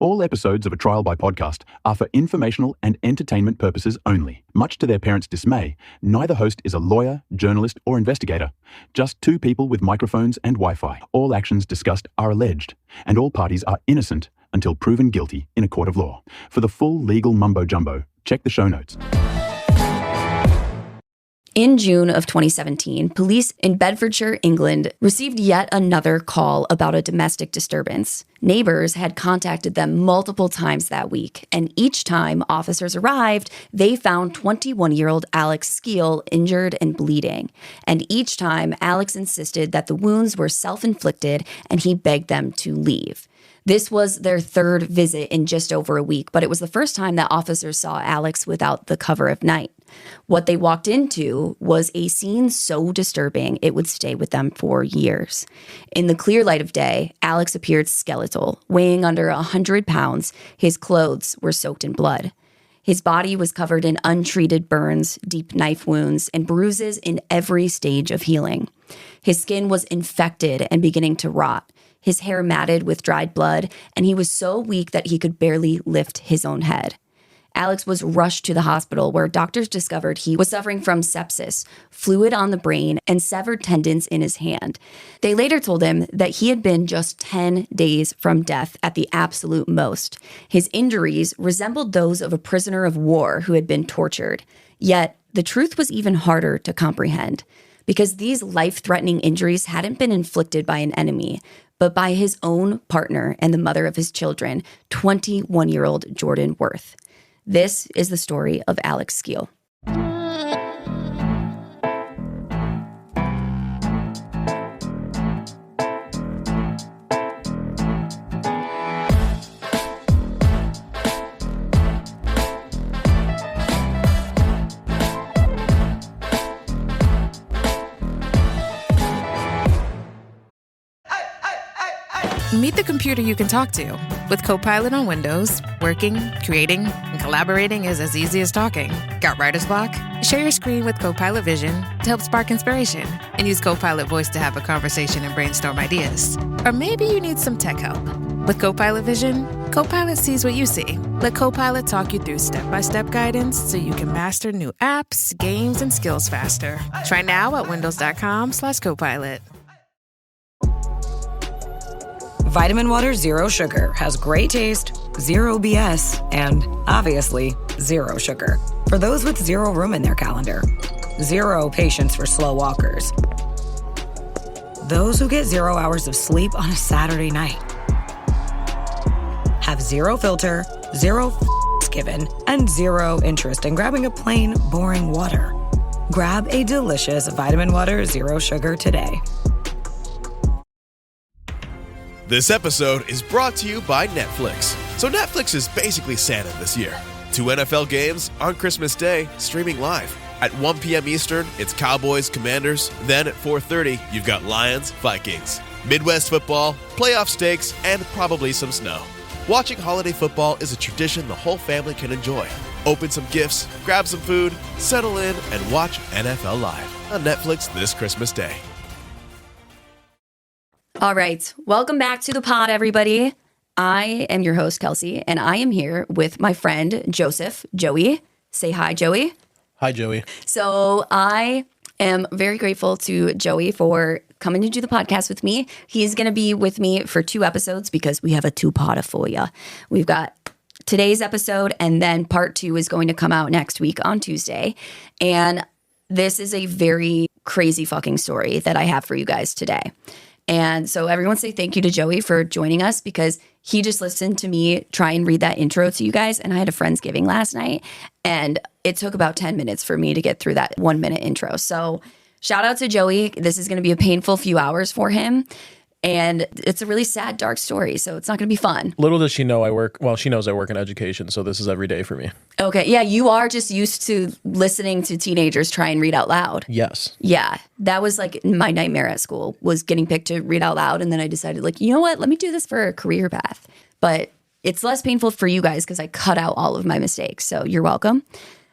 All episodes of A Trial by Podcast are for informational and entertainment purposes only. Much to their parents' dismay, neither host is a lawyer, journalist, or investigator. Just two people with microphones and Wi-Fi. All actions discussed are alleged, and all parties are innocent until proven guilty in a court of law. For the full legal mumbo-jumbo, check the show notes. In June of 2017, police in Bedfordshire, England, received yet another call about a domestic disturbance. Neighbors had contacted them multiple times that week, and each time officers arrived, they found 21-year-old Alex Skeel injured and bleeding. And each time, Alex insisted that the wounds were self-inflicted, and he begged them to leave. This was their third visit in just over a week, but it was the first time that officers saw Alex without the cover of night. What they walked into was a scene so disturbing it would stay with them for years. In the clear light of day, Alex appeared skeletal, weighing under 100 pounds. His clothes were soaked in blood. His body was covered in untreated burns, deep knife wounds, and bruises in every stage of healing. His skin was infected and beginning to rot. His hair matted with dried blood, and he was so weak that he could barely lift his own head. Alex was rushed to the hospital where doctors discovered he was suffering from sepsis, fluid on the brain, and severed tendons in his hand. They later told him that he had been just 10 days from death at the absolute most. His injuries resembled those of a prisoner of war who had been tortured. Yet, the truth was even harder to comprehend, because these life-threatening injuries hadn't been inflicted by an enemy, but by his own partner and the mother of his children, 21-year-old Jordan Worth. This is the story of Alex Skeel. Meet the computer you can talk to. With Copilot on Windows, working, creating, and collaborating is as easy as talking. Got writer's block? Share your screen with Copilot Vision to help spark inspiration, and use Copilot Voice to have a conversation and brainstorm ideas. Or maybe you need some tech help. With Copilot Vision, Copilot sees what you see. Let Copilot talk you through step-by-step guidance so you can master new apps, games, and skills faster. Try now at windows.com/Copilot. Vitamin Water Zero Sugar has great taste, zero BS, and obviously zero sugar. For those with zero room in their calendar, zero patience for slow walkers, those who get 0 hours of sleep on a Saturday night, have zero filter, zero given, and zero interest in grabbing a plain, boring water. Grab a delicious Vitamin Water Zero Sugar today. This episode is brought to you by Netflix. So Netflix is basically Santa this year. 2 NFL games on Christmas Day, streaming live. At 1 p.m. Eastern, it's Cowboys, Commanders. Then at 4:30, you've got Lions, Vikings. Midwest football, playoff stakes, and probably some snow. Watching holiday football is a tradition the whole family can enjoy. Open some gifts, grab some food, settle in, and watch NFL Live on Netflix this Christmas Day. All right. Welcome back to the pod, everybody. I am your host, Kelsey, and I am here with my friend, Joseph, Joey. Say hi, Joey. Hi, Joey. So I am very grateful to Joey for coming to do the podcast with me. He's going to be with me for 2 episodes because we have a 2-potter for you. We've got today's episode, and then part 2 is going to come out next week on Tuesday. And this is a very crazy fucking story that I have for you guys today. And so everyone say thank you to Joey for joining us, because he just listened to me try and read that intro to you guys. And I had a Friendsgiving last night, and it took about 10 minutes for me to get through that 1-minute intro. So shout out to Joey. This is going to be a painful few hours for him. And it's a really sad, dark story, so it's not going to be fun. Little does she know she knows I work in education, so this is every day for me. Okay, yeah, you are just used to listening to teenagers try and read out loud. Yes. Yeah, that was like my nightmare at school, was getting picked to read out loud, and then I decided, like, you know what, let me do this for a career path. But it's less painful for you guys because I cut out all of my mistakes, so you're welcome.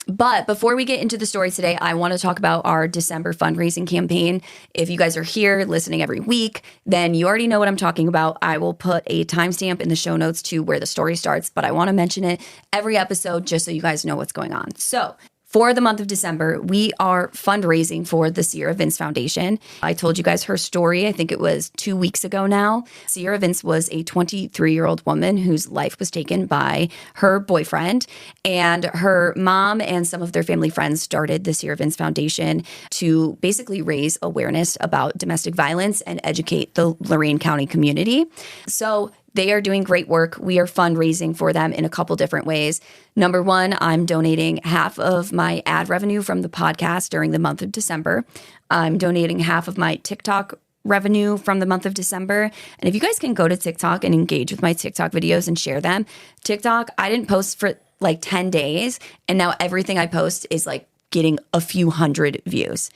But before we get into the story today, I want to talk about our December fundraising campaign. If you guys are here listening every week, then you already know what I'm talking about. I will put a timestamp in the show notes to where the story starts, but I want to mention it every episode just so you guys know what's going on. So for the month of December, we are fundraising for the Sierra Vince Foundation. I told you guys her story, I think it was 2 weeks ago now. Sierra Vince was a 23-year-old woman whose life was taken by her boyfriend, and her mom and some of their family friends started the Sierra Vince Foundation to basically raise awareness about domestic violence and educate the Lorain County community. So they are doing great work. We are fundraising for them in a couple different ways. Number one, I'm donating half of my ad revenue from the podcast during the month of December. I'm donating half of my TikTok revenue from the month of December. And if you guys can go to TikTok and engage with my TikTok videos and share them, TikTok, I didn't post for like 10 days. And now everything I post is like getting a few hundred views.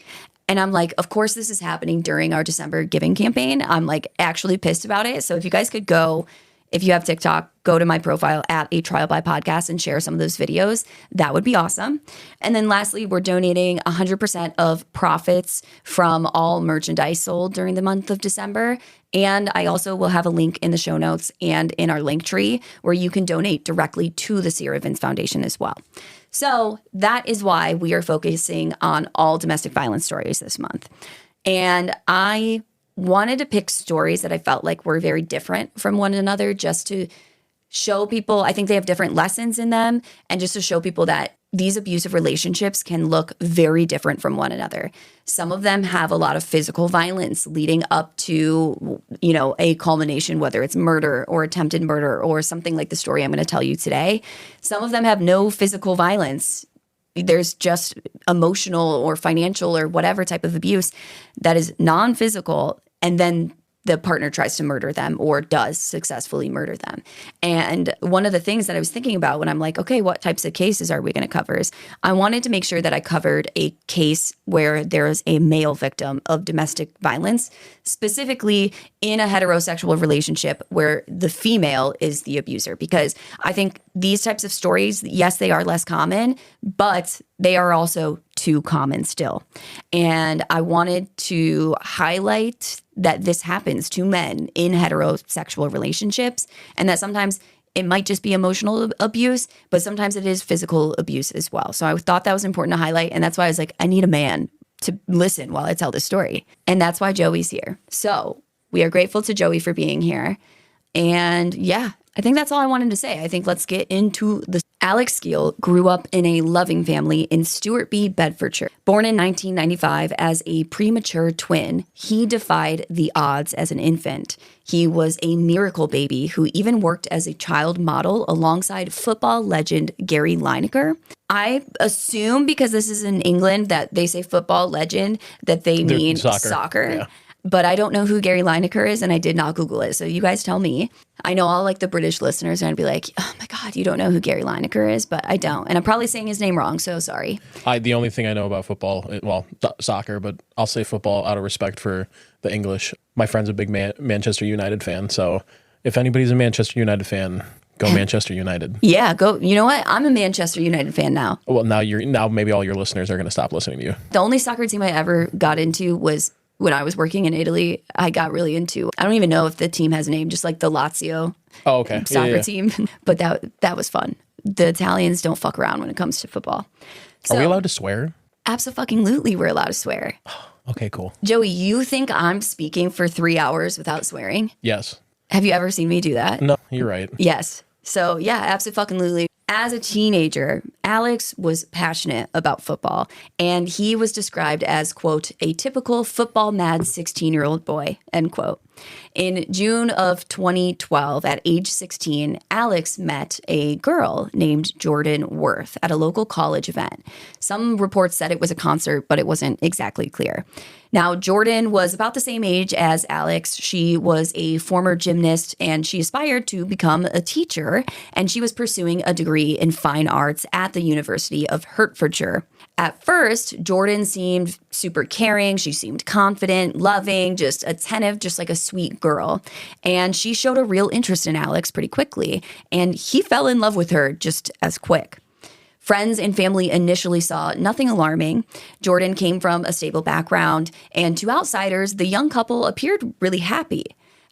And I'm like, of course, this is happening during our December giving campaign. I'm like actually pissed about it. So if you guys could go, if you have TikTok, go to my profile at A Trial by Podcast and share some of those videos. That would be awesome. And then lastly, we're donating 100% of profits from all merchandise sold during the month of December. And I also will have a link in the show notes and in our link tree where you can donate directly to the Sierra Vince Foundation as well. So that is why we are focusing on all domestic violence stories this month. And I wanted to pick stories that I felt like were very different from one another just to show people, I think they have different lessons in them, and just to show people that these abusive relationships can look very different from one another. Some of them have a lot of physical violence leading up to, you know, a culmination, whether it's murder or attempted murder or something like the story I'm going to tell you today. Some of them have no physical violence. There's just emotional or financial or whatever type of abuse that is non-physical, and then the partner tries to murder them or does successfully murder them. And one of the things that I was thinking about when I'm like, okay, what types of cases are we going to cover is I wanted to make sure that I covered a case where there is a male victim of domestic violence, specifically in a heterosexual relationship where the female is the abuser. Because I think these types of stories, yes, they are less common, but they are also too common still. And I wanted to highlight that this happens to men in heterosexual relationships, and that sometimes it might just be emotional abuse, but sometimes it is physical abuse as well. So I thought that was important to highlight, and that's why I was like, I need a man to listen while I tell this story. And that's why Joey's here. So we are grateful to Joey for being here. And yeah, I think that's all I wanted to say. I think let's get into the. Alex Skeel grew up in a loving family in Stewartby, Bedfordshire. Born in 1995 as a premature twin, he defied the odds as an infant. He was a miracle baby who even worked as a child model alongside football legend Gary Lineker. I assume because this is in England that they say football legend, that they mean soccer. Yeah. But I don't know who Gary Lineker is, and I did not Google it. So you guys tell me. I know all like the British listeners are going to be like, oh my God, you don't know who Gary Lineker is, but I don't. And I'm probably saying his name wrong, so sorry. The only thing I know about football, well, soccer, but I'll say football out of respect for the English. My friend's a big Manchester United fan, so if anybody's a Manchester United fan, go Manchester United. Yeah, go. You know what? I'm a Manchester United fan now. Well, now maybe all your listeners are going to stop listening to you. The only soccer team I ever got into was when I was working in Italy. I got really into, I don't even know if the team has a name, just like the Lazio soccer team. But that was fun. The Italians don't fuck around when it comes to football. So, are we allowed to swear? Absolutely, we're allowed to swear. Okay, cool. Joey, you think I'm speaking for 3 hours without swearing? Yes. Have you ever seen me do that? No, you're right. Yes. So yeah, absolutely. As a teenager, Alex was passionate about football, and he was described as, quote, a typical football-mad 16-year-old boy, end quote. In June of 2012, at age 16, Alex met a girl named Jordan Worth at a local college event. Some reports said it was a concert, but it wasn't exactly clear. Now, Jordan was about the same age as Alex. She was a former gymnast, and she aspired to become a teacher, and she was pursuing a degree in fine arts at the University of Hertfordshire. At first, Jordan seemed super caring. She seemed confident, loving, just attentive, just like a sweet girl. And she showed a real interest in Alex pretty quickly, and he fell in love with her just as quick. Friends and family initially saw nothing alarming. Jordan came from a stable background, and to outsiders, the young couple appeared really happy.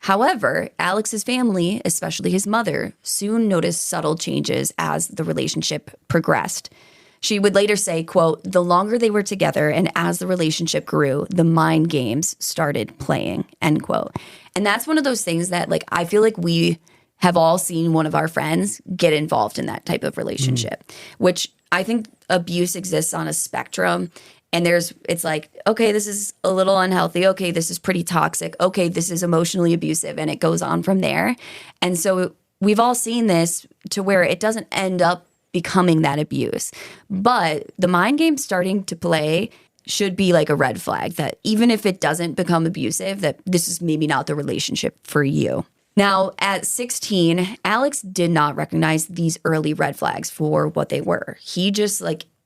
However, Alex's family, especially his mother, soon noticed subtle changes as the relationship progressed. She would later say, quote, "The longer they were together and as the relationship grew, the mind games started playing," end quote. And that's one of those things that, like, I feel like we have all seen one of our friends get involved in that type of relationship, which I think abuse exists on a spectrum. And it's like, okay, this is a little unhealthy. Okay, this is pretty toxic. Okay, this is emotionally abusive. And it goes on from there. And so we've all seen this to where it doesn't end up becoming that abuse. But the mind game starting to play should be like a red flag that even if it doesn't become abusive, that this is maybe not the relationship for you. Now, at 16, Alex did not recognize these early red flags for what they were. He just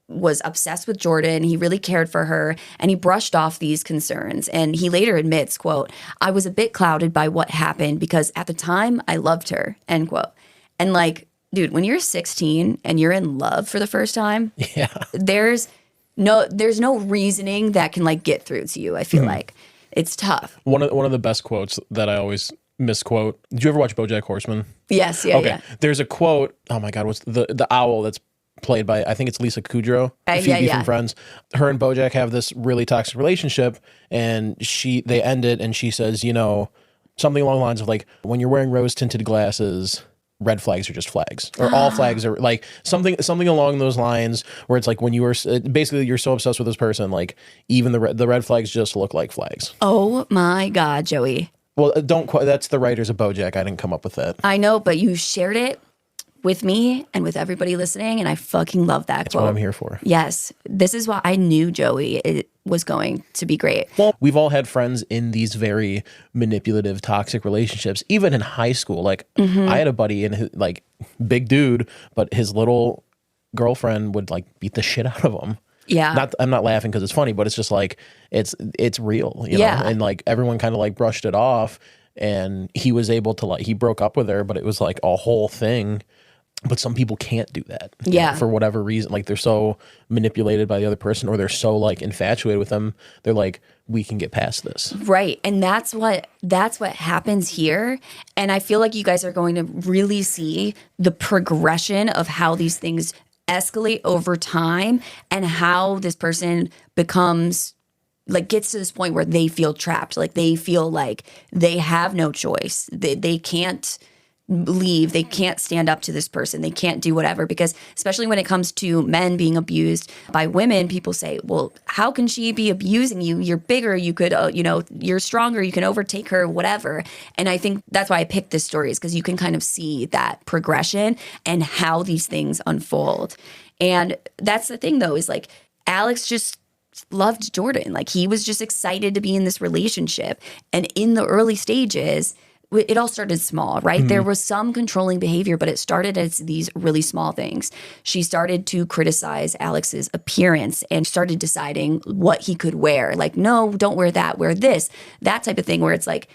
was obsessed with Jordan. He really cared for her, and he brushed off these concerns. And he later admits, quote, "I was a bit clouded by what happened because at the time I loved her," end quote. And like, dude, when you're 16 and you're in love for the first time, there's no reasoning that can like get through to you. I feel like it's tough. One of the best quotes that I always misquote. Did you ever watch BoJack Horseman? Yes. Yeah. Okay. Yeah. There's a quote. Oh my God, what's the owl that's played by, I think it's Lisa Kudrow, Phoebe from Friends. Her and BoJack have this really toxic relationship, and they end it, and she says, you know, something along the lines of like, when you're wearing rose-tinted glasses, red flags are just flags, or all flags are like something along those lines, where it's like when you were basically you're so obsessed with this person, like even the red flags just look like flags. Oh my God, Joey. Well, that's the writers of BoJack. I didn't come up with that. I know, but you shared it with me and with everybody listening, and I fucking love that That's quote. what I'm here for. Yes. This is why I knew Joey it was going to be great. Well, we've all had friends in these very manipulative, toxic relationships, even in high school. Like, I had a buddy in like big dude, but his little girlfriend would like beat the shit out of him. Yeah. I'm not laughing because it's funny, but it's just like, it's real, you know? And like everyone kind of like brushed it off, and he was able to he broke up with her, but it was like a whole thing. But some people can't do that. Yeah. For whatever reason. Like they're so manipulated by the other person, or they're so like infatuated with them. They're like, we can get past this. Right. And that's what happens here. And I feel like you guys are going to really see the progression of how these things escalate over time, and how this person becomes like gets to this point where they feel trapped. Like they feel like they have no choice. They can't leave. They can't stand up to this person. They can't do whatever, because especially when it comes to men being abused by women, people say, well, how can she be abusing you? You're bigger. You could, you're stronger. You can overtake her, whatever. And I think that's why I picked this story, is because you can kind of see that progression and how these things unfold. And that's the thing, though, is like Alex just loved Jordan. Like he was just excited to be in this relationship. And in the early stages, it all started small, right? Mm-hmm. There was some controlling behavior, but it started as these really small things. She started to criticize Alex's appearance and started deciding what he could wear. Like, no, don't wear that, wear this, that type of thing, where it's like,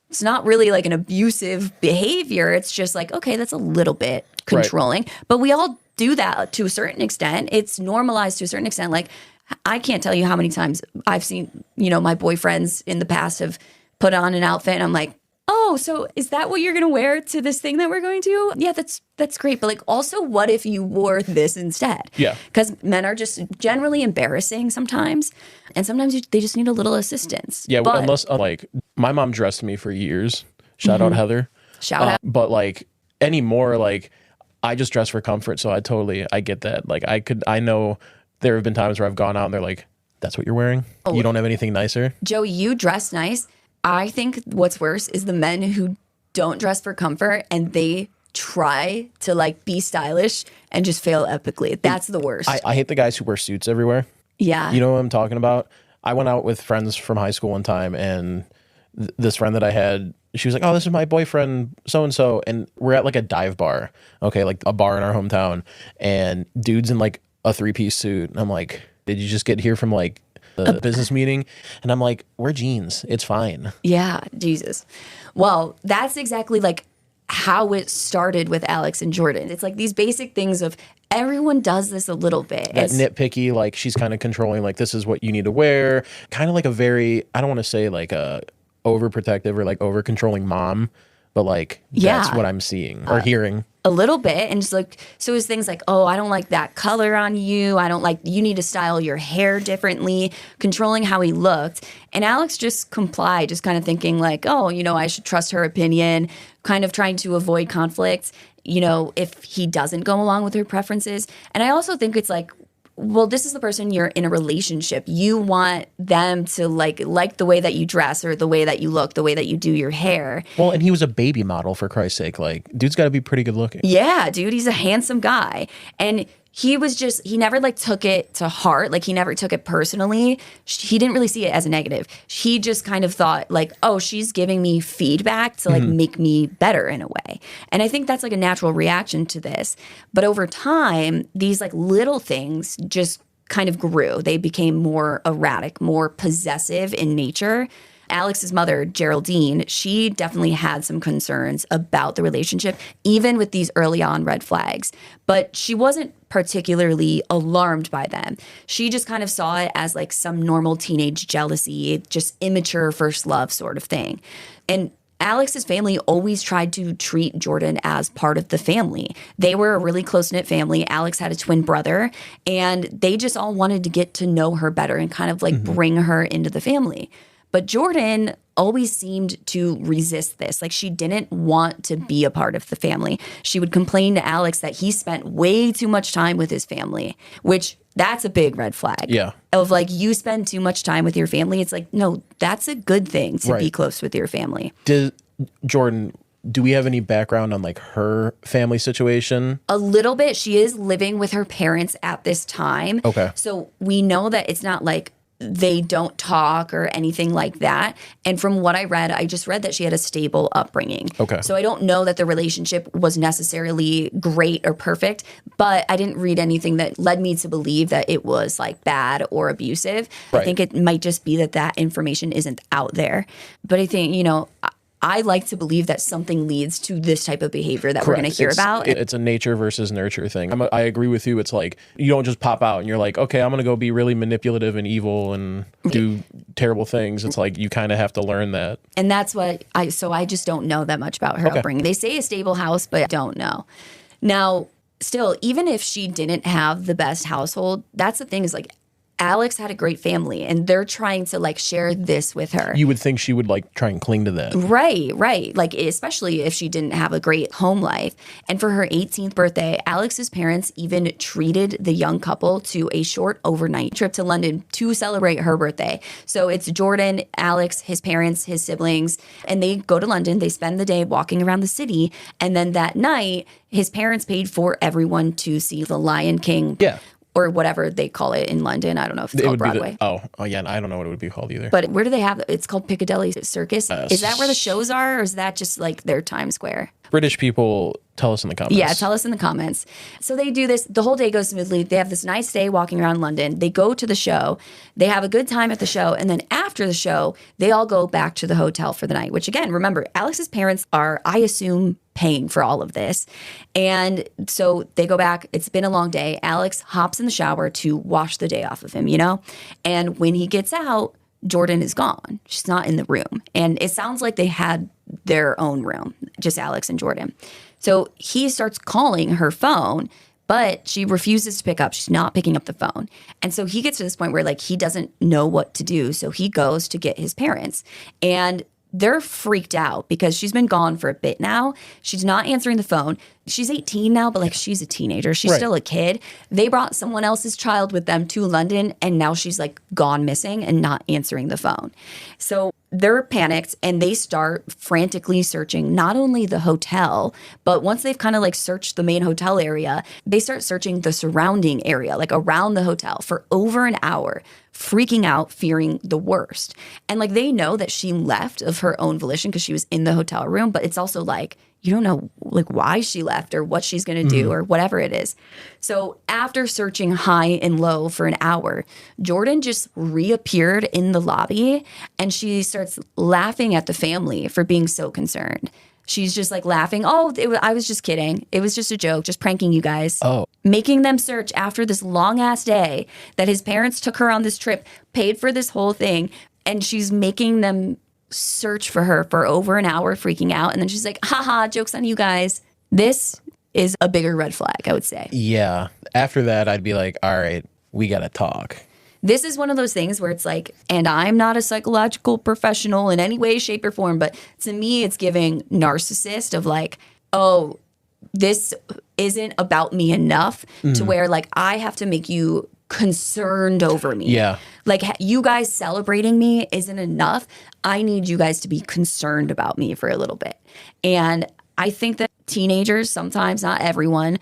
it's not really like an abusive behavior. It's just like, okay, that's a little bit controlling. Right. But we all do that to a certain extent. It's normalized to a certain extent. Like, I can't tell you how many times I've seen, my boyfriends in the past have put on an outfit, and I'm like, oh, so is that what you're going to wear to this thing that we're going to? Yeah, that's great. But like, also, what if you wore this instead? Yeah. Because men are just generally embarrassing sometimes. And sometimes they just need a little assistance. Yeah, but, unless, like, my mom dressed me for years. Shout out Heather. Shout out. But like, anymore, like, I just dress for comfort. So I get that. Like, I know there have been times where I've gone out and they're like, that's what you're wearing? Oh. You don't have anything nicer? Joey, you dress nice. I think what's worse is the men who don't dress for comfort and they try to like be stylish and just fail epically. That's the worst. I hate the guys who wear suits everywhere. Yeah. You know what I'm talking about? I went out with friends from high school one time, and this friend that I had, she was like, oh, this is my boyfriend, so-and-so. And we're at like a dive bar. Okay, like a bar in our hometown. And dude's in like a 3-piece suit. And I'm like, did you just get here from like the business meeting? And I'm like, wear jeans, it's fine. Yeah, Jesus. Well, that's exactly like how it started with Alex and Jordan. It's like these basic things of everyone does this a little bit. That nitpicky, like she's kind of controlling, like this is what you need to wear. Kind of like a very, I don't want to say like a overprotective or like over controlling mom, but like that's what I'm seeing or hearing. A little bit. And just like, so it was things like, oh, I don't like that color on you. I don't like, you need to style your hair differently, controlling how he looked. And Alex just complied, just kind of thinking like, oh, you know, I should trust her opinion, kind of trying to avoid conflict, you know, if he doesn't go along with her preferences. And I also think it's like, well, this is the person you're in a relationship. You want them to like the way that you dress or the way that you look, the way that you do your hair. Well, and he was a baby model, for Christ's sake. Like, dude's got to be pretty good looking. Yeah, dude, he's a handsome guy. And he never like took it to heart. Like he never took it personally. He didn't really see it as a negative. He just kind of thought like, oh, she's giving me feedback to like make me better in a way. And I think that's like a natural reaction to this. But over time, these like little things just kind of grew. They became more erratic, more possessive in nature. Alex's mother, Geraldine, she definitely had some concerns about the relationship, even with these early on red flags. But she wasn't particularly alarmed by them. She just kind of saw it as like some normal teenage jealousy, just immature first love sort of thing. And Alex's family always tried to treat Jordan as part of the family. They were a really close-knit family. Alex had a twin brother, and they just all wanted to get to know her better and kind of like bring her into the family. But Jordan always seemed to resist this. Like she didn't want to be a part of the family. She would complain to Alex that he spent way too much time with his family, which that's a big red flag. Yeah. Of like, you spend too much time with your family. It's like, no, that's a good thing to be close with your family. Jordan, do we have any background on like her family situation? A little bit. She is living with her parents at this time. Okay. So we know that it's not like they don't talk or anything like that. And from what I read, I just read that she had a stable upbringing. Okay. So I don't know that the relationship was necessarily great or perfect, but I didn't read anything that led me to believe that it was like bad or abusive. Right. I think it might just be that information isn't out there. But I think, you know, I like to believe that something leads to this type of behavior that we're going to hear about. It's a nature versus nurture thing. I agree with you. It's like you don't just pop out and you're like, okay, I'm going to go be really manipulative and evil and do terrible things. It's like you kind of have to learn that. And that's what I just don't know that much about her upbringing. They say a stable house, but I don't know. Now, still, even if she didn't have the best household, that's the thing is like, Alex had a great family, and they're trying to like share this with her. You would think she would like try and cling to that. Right. Like, especially if she didn't have a great home life. And for her 18th birthday, Alex's parents even treated the young couple to a short overnight trip to London to celebrate her birthday. So it's Jordan, Alex, his parents, his siblings, and they go to London. They spend the day walking around the city. And then that night, his parents paid for everyone to see The Lion King. Yeah. Or whatever they call it in London. I don't know if it's called Broadway. Oh yeah, I don't know what it would be called either. But where do they have it? It's called Piccadilly Circus. Is that where the shows are, or is that just like their Times Square? British people, tell us in the comments. Yeah, tell us in the comments. So they do this. The whole day goes smoothly. They have this nice day walking around London. They go to the show. They have a good time at the show. And then after the show, they all go back to the hotel for the night, which again, remember, Alex's parents are, I assume, paying for all of this. And so they go back. It's been a long day. Alex hops in the shower to wash the day off of him, you know? And when he gets out, Jordan is gone. She's not in the room. And it sounds like they had their own room, just Alex and Jordan. So he starts calling her phone, but she refuses to pick up. She's not picking up the phone. And so he gets to this point where like he doesn't know what to do. So he goes to get his parents. And they're freaked out because she's been gone for a bit now. She's not answering the phone. She's 18 now, but like she's a teenager. She's still a kid. They brought someone else's child with them to London, and now she's like gone missing and not answering the phone. So they're panicked and they start frantically searching not only the hotel, but once they've kind of like searched the main hotel area, they start searching the surrounding area, like around the hotel for over an hour, freaking out, fearing the worst. And like they know that she left of her own volition because she was in the hotel room, but it's also like, you don't know like why she left or what she's going to do or whatever it is. So after searching high and low for an hour, Jordan just reappeared in the lobby and she starts laughing at the family for being so concerned. She's just like laughing. Oh, I was just kidding. It was just a joke, just pranking you guys. Oh. Making them search after this long ass day that his parents took her on this trip, paid for this whole thing, and she's making them search for her for over an hour, freaking out. And then she's like, haha, joke's on you guys. This is a bigger red flag, I would say. Yeah. After that, I'd be like, all right, we got to talk. This is one of those things where it's like, and I'm not a psychological professional in any way, shape, or form, but to me, it's giving narcissist of like, oh, this isn't about me enough to where like I have to make you concerned over me. Yeah. Like you guys celebrating me isn't enough. I need you guys to be concerned about me for a little bit. And I think that teenagers, sometimes, not everyone,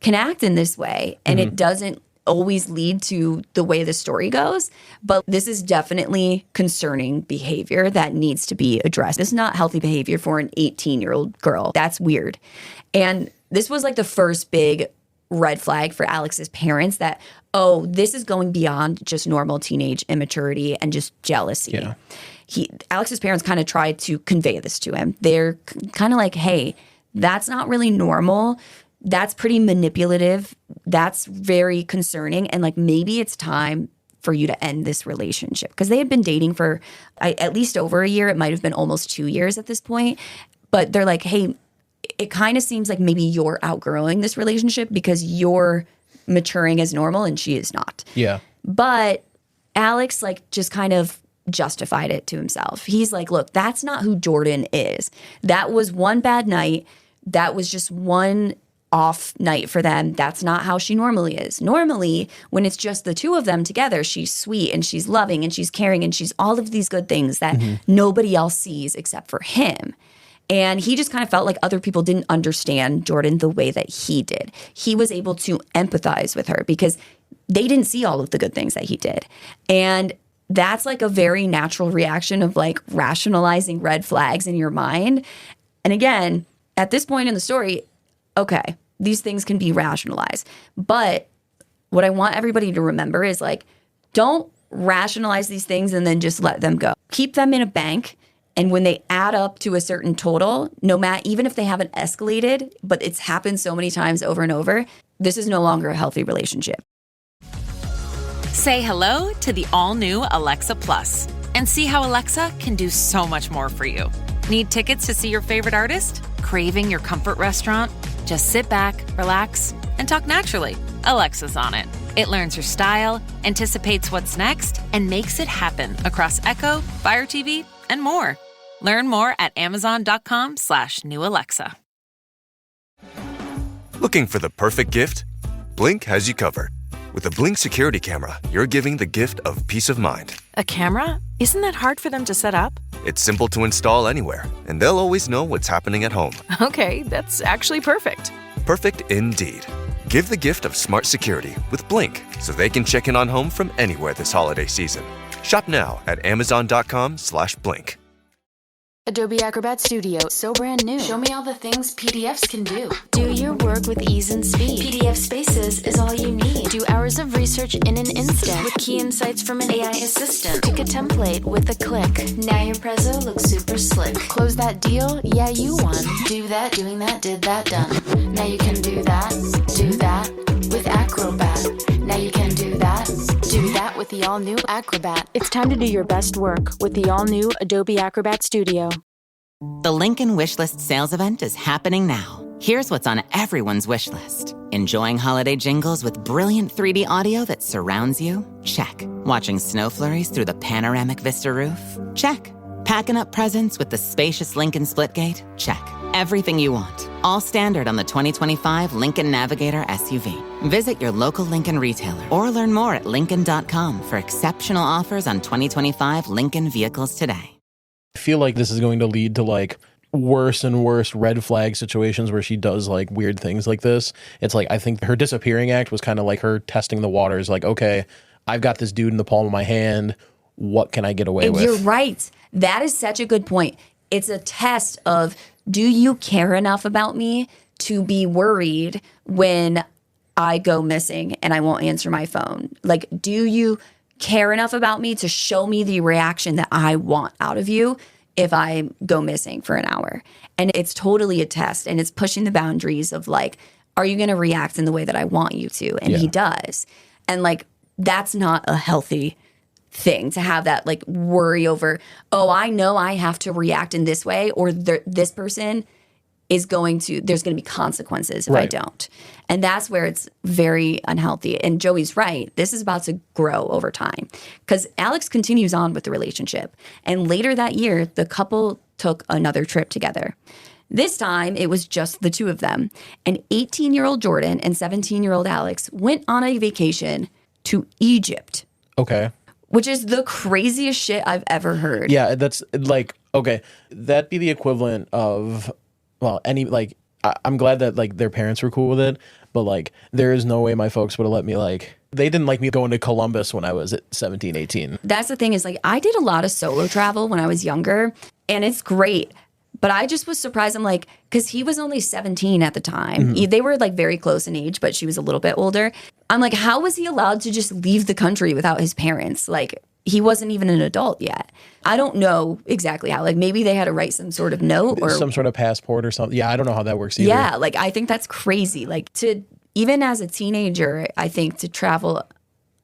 can act in this way. And it doesn't always lead to the way the story goes. But this is definitely concerning behavior that needs to be addressed. This is not healthy behavior for an 18-year-old girl. That's weird. And this was like the first big red flag for Alex's parents that, oh, this is going beyond just normal teenage immaturity and just jealousy. Yeah. Alex's parents kind of tried to convey this to him. They're kind of like, hey, that's not really normal. That's pretty manipulative. That's very concerning. And like, maybe it's time for you to end this relationship. Because they had been dating for at least over a year. It might have been almost 2 years at this point. But they're like, hey, it kind of seems like maybe you're outgrowing this relationship because you're maturing as normal and she is not. Yeah. But Alex like just kind of justified it to himself. He's like, look, that's not who Jordan is. That was one bad night. That was just one off night for them. That's not how she normally is. Normally, when it's just the two of them together, she's sweet and she's loving and she's caring and she's all of these good things that nobody else sees except for him. And he just kind of felt like other people didn't understand Jordan the way that he did. He was able to empathize with her because they didn't see all of the good things that he did. And that's like a very natural reaction of like rationalizing red flags in your mind. And again, at this point in the story, okay, these things can be rationalized. But what I want everybody to remember is like, don't rationalize these things and then just let them go. Keep them in a bank. And when they add up to a certain total, even if they haven't escalated, but it's happened so many times over and over, this is no longer a healthy relationship. Say hello to the all-new Alexa Plus and see how Alexa can do so much more for you. Need tickets to see your favorite artist? Craving your comfort restaurant? Just sit back, relax, and talk naturally. Alexa's on it. It learns your style, anticipates what's next, and makes it happen across Echo, Fire TV, and more. Learn more at amazon.com/new Alexa. Looking for the perfect gift? Blink has you covered. With a Blink security camera, you're giving the gift of peace of mind. A camera? Isn't that hard for them to set up? It's simple to install anywhere, and they'll always know what's happening at home. Okay, that's actually perfect. Perfect indeed. Give the gift of smart security with Blink so they can check in on home from anywhere this holiday season. Shop now at amazon.com/blink. Adobe Acrobat Studio, so brand new. Show me all the things PDFs can do. Do your work with ease and speed. PDF Spaces is all you need. Do hours of research in an instant with key insights from an AI assistant. Pick a template with a click. Now your prezzo looks super slick. Close that deal? Yeah, you won. Do that, doing that, did that, done. Now you can do that with Acrobat. Now you can do that with the all-new Acrobat. It's time to do your best work with the all-new Adobe Acrobat Studio. The Lincoln Wishlist sales event is happening now. Here's what's on everyone's wish list. Enjoying holiday jingles with brilliant 3D audio that surrounds you? Check. Watching snow flurries through the panoramic Vista roof? Check. Packing up presents with the spacious Lincoln Splitgate? Check. Everything you want. All standard on the 2025 Lincoln Navigator SUV. Visit your local Lincoln retailer or learn more at Lincoln.com for exceptional offers on 2025 Lincoln vehicles today. I feel like this is going to lead to like worse and worse red flag situations where she does like weird things like this. It's like, I think her disappearing act was kind of like her testing the waters. Like, okay, I've got this dude in the palm of my hand. What can I get away with? You're right. That is such a good point. It's a test of, do you care enough about me to be worried when I go missing and I won't answer my phone? Like, do you care enough about me to show me the reaction that I want out of you? if I go missing for an hour. And it's totally a test, and it's pushing the boundaries of like, are you going to react in the way that I want you to? And he does. And like, that's not a healthy thing to have that like worry over, oh, I know I have to react in this way, or this person is going to, there's going to be consequences if I don't. And that's where it's very unhealthy. And Joey's right. This is about to grow over time because Alex continues on with the relationship. And later that year, the couple took another trip together. This time, it was just the two of them. And 18-year-old Jordan and 17-year-old Alex went on a vacation to Egypt. Okay. Which is the craziest shit I've ever heard. Yeah, that's like, okay, that'd be the equivalent of, well, any, like, I'm glad that, like, their parents were cool with it, but, like, there is no way my folks would have let me, like, they didn't like me going to Columbus when I was at 17, 18. That's the thing is, like, I did a lot of solo travel when I was younger, and it's great. But I just was surprised. I'm like, because he was only 17 at the time. They were, like, very close in age, but she was a little bit older. I'm like, how was he allowed to just leave the country without his parents? Like, he wasn't even an adult yet. I don't know exactly how. Like, maybe they had to write some sort of note or some sort of passport or something. Yeah, I don't know how that works either. Yeah, like, I think that's crazy. Like, to even as a teenager, I think to travel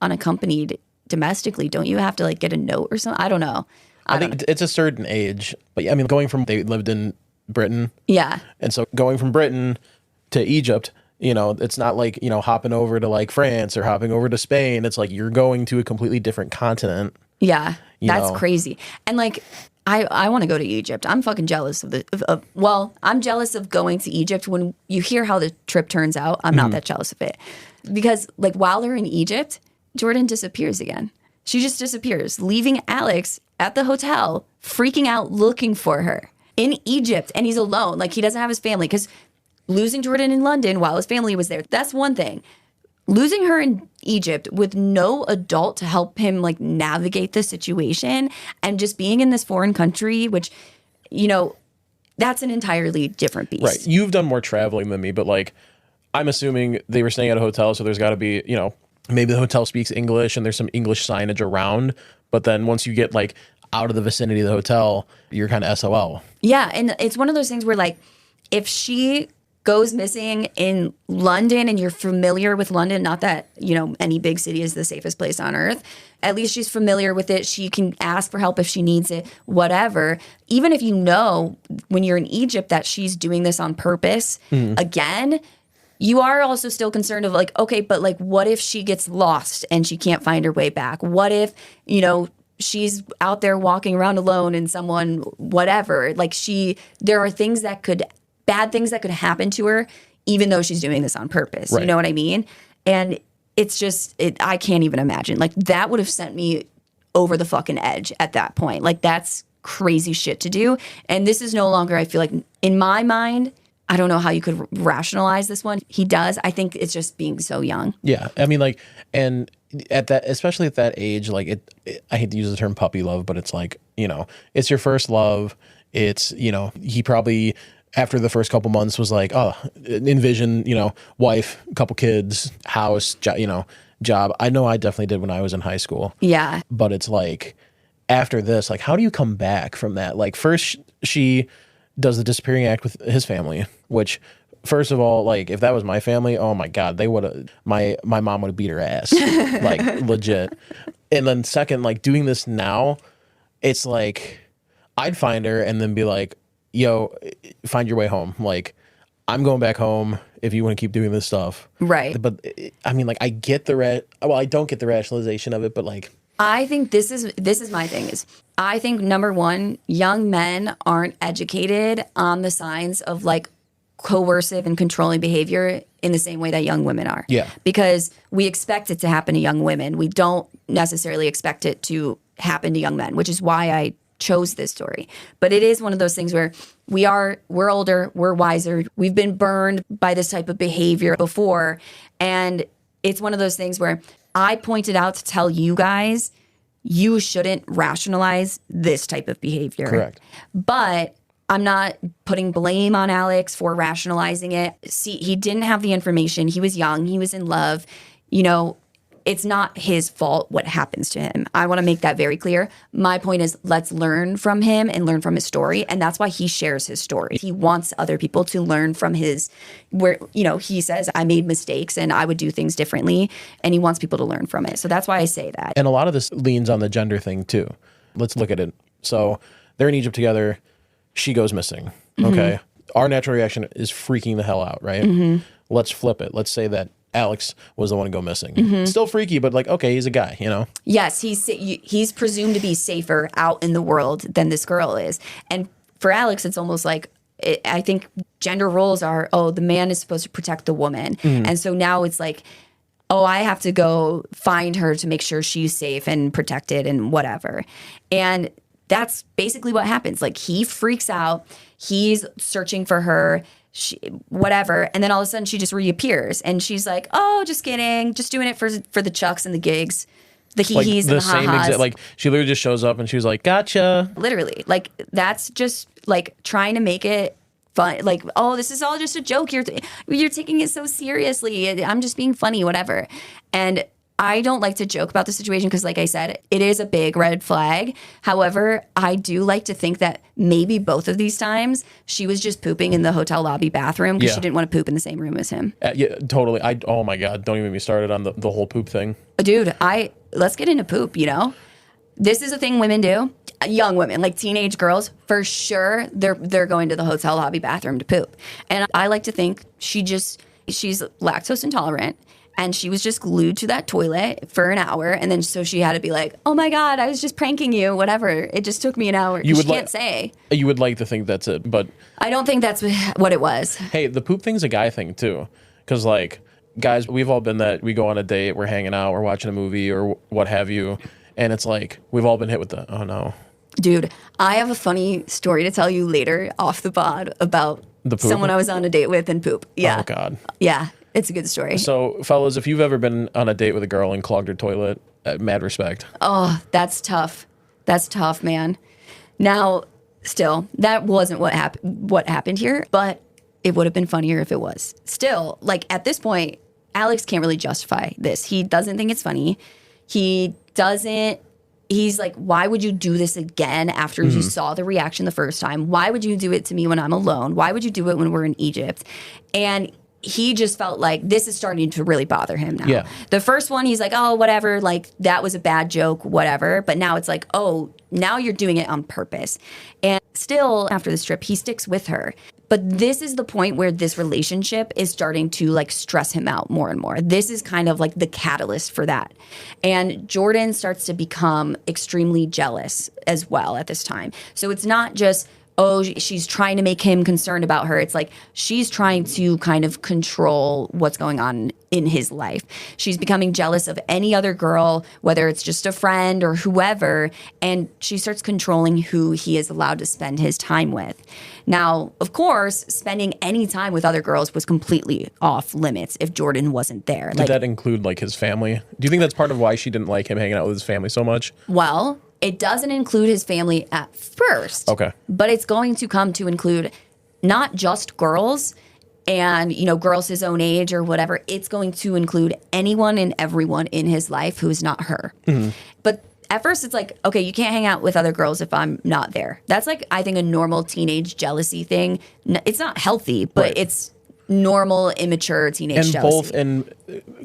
unaccompanied domestically, don't you have to, like, get a note or something? I don't know. I think it's a certain age. But, yeah, I mean, going from, they lived in Britain. Yeah. And so going from Britain to Egypt, you know, it's not like, you know, hopping over to like France or hopping over to Spain. It's like you're going to a completely different continent. Yeah, that's crazy. And like, I want to go to Egypt. I'm fucking jealous of well, I'm jealous of going to Egypt. When you hear how the trip turns out, I'm not that jealous of it. Because like while they're in Egypt, Jordan disappears again. She just disappears, leaving Alex at the hotel, freaking out, looking for her in Egypt. And he's alone. Like he doesn't have his family because losing Jordan in London while his family was there, that's one thing. Losing her in Egypt with no adult to help him like navigate the situation and just being in this foreign country, which, you know, that's an entirely different beast. Right. You've done more traveling than me, but like, I'm assuming they were staying at a hotel. So there's got to be, you know, maybe the hotel speaks English and there's some English signage around. But then once you get like out of the vicinity of the hotel, you're kind of SOL. Yeah. And it's one of those things where like, if she goes missing in London and you're familiar with London, not that, you know, any big city is the safest place on earth. At least she's familiar with it. She can ask for help if she needs it, whatever. Even if you know when you're in Egypt that she's doing this on purpose, again, you are also still concerned of like, okay, but like what if she gets lost and she can't find her way back? What if, you know, she's out there walking around alone and someone, whatever, like there are things that could bad things that could happen to her, even though she's doing this on purpose. Right. You know what I mean? And it's just, I can't even imagine. Like, that would have sent me over the fucking edge at that point. Like, that's crazy shit to do. And this is no longer, I feel like, in my mind, I don't know how you could rationalize this one. He does. I think it's just being so young. Yeah. I mean, like, and at that, especially at that age, like, I hate to use the term puppy love, but it's like, you know, it's your first love. It's, you know, he probably, after the first couple months was like, oh, envision, you know, wife, couple kids, house, job. I know I definitely did when I was in high school. Yeah. But it's like, after this, like, how do you come back from that? Like, first she does the disappearing act with his family, which, first of all, like, if that was my family, oh my God, they would have, my mom would have beat her ass, like, legit. And then second, like, doing this now, it's like, I'd find her and then be like, yo, find your way home. Like, I'm going back home if you want to keep doing this stuff. Right. But I mean, like, I get I don't get the rationalization of it, but like, I think this is my thing is I think number one, young men aren't educated on the signs of like coercive and controlling behavior in the same way that young women are. Yeah. Because we expect it to happen to young women. We don't necessarily expect it to happen to young men, which is why I chose this story. But it is one of those things where we're older, we're wiser, we've been burned by this type of behavior before. And it's one of those things where I pointed out to tell you guys, you shouldn't rationalize this type of behavior. Correct. But I'm not putting blame on Alex for rationalizing it. See, he didn't have the information. He was young. He was in love. You know, it's not his fault what happens to him. I want to make that very clear. My point is, let's learn from him and learn from his story. And that's why he shares his story. He wants other people to learn from his, where, you know, he says, I made mistakes and I would do things differently. And he wants people to learn from it. So that's why I say that. And a lot of this leans on the gender thing too. Let's look at it. So they're in Egypt together. She goes missing. Okay. Our natural reaction is freaking the hell out, right? Let's flip it. Let's say that Alex was the one to go missing. Still freaky, but like, okay, he's a guy, you know? Yes, he's presumed to be safer out in the world than this girl is. And for Alex, it's almost like, I think gender roles are, oh, the man is supposed to protect the woman. And so now it's like, oh, I have to go find her to make sure she's safe and protected and whatever. And that's basically what happens. Like, he freaks out. He's searching for her. Whatever, and then all of a sudden she just reappears, and she's like, "Oh, just kidding, just doing it for the chucks and the gigs, the hee-hees and the ha-has." Like, she literally just shows up and she was like, "Gotcha." Literally, like, that's just like trying to make it fun. Like, oh, this is all just a joke. You're taking it so seriously. I'm just being funny, whatever. And I don't like to joke about the situation because, like I said, it is a big red flag. However, I do like to think that maybe both of these times she was just pooping in the hotel lobby bathroom because she didn't want to poop in the same room as him. Yeah, totally. Oh my God, don't even get me started on the whole poop thing. Dude, let's get into poop, you know? This is a thing women do. Young women, like teenage girls, for sure, they're going to the hotel lobby bathroom to poop. And I like to think she's lactose intolerant. And she was just glued to that toilet for an hour. And then so she had to be like, oh my God, I was just pranking you, whatever. It just took me an hour. You can't say. You would like to think that's it, but I don't think that's what it was. Hey, the poop thing's a guy thing too. Because like, guys, we've all been that we go on a date, we're hanging out, we're watching a movie or what have you. And it's like, we've all been hit with the, oh no. Dude, I have a funny story to tell you later off the pod about someone I was on a date with and poop. Yeah. Oh God. Yeah. It's a good story. So, fellas, if you've ever been on a date with a girl and clogged her toilet, mad respect. Oh, that's tough. That's tough, man. Now, still, that wasn't what happened here, but it would have been funnier if it was. Still, like, at this point, Alex can't really justify this. He doesn't think it's funny. He's like, why would you do this again after you saw the reaction the first time? Why would you do it to me when I'm alone? Why would you do it when we're in Egypt? And he just felt like this is starting to really bother him now. Yeah. The first one, he's like, oh, whatever, like that was a bad joke, whatever. But now it's like, oh, now you're doing it on purpose. And still, after this trip, he sticks with her. But this is the point where this relationship is starting to like stress him out more and more. This is kind of like the catalyst for that. And Jordan starts to become extremely jealous as well at this time. So it's not just, oh, she's trying to make him concerned about her. It's like she's trying to kind of control what's going on in his life. She's becoming jealous of any other girl, whether it's just a friend or whoever, and she starts controlling who he is allowed to spend his time with. Now, of course, spending any time with other girls was completely off limits if Jordan wasn't there. Did that include like his family? Do you think that's part of why she didn't like him hanging out with his family so much? Well, it doesn't include his family at first. Okay. But it's going to come to include not just girls and, you know, girls his own age or whatever. It's going to include anyone and everyone in his life who is not her. But at first it's like, okay, you can't hang out with other girls if I'm not there. That's like, I think, a normal teenage jealousy thing. It's not healthy, but it's normal, immature teenage jealousy. And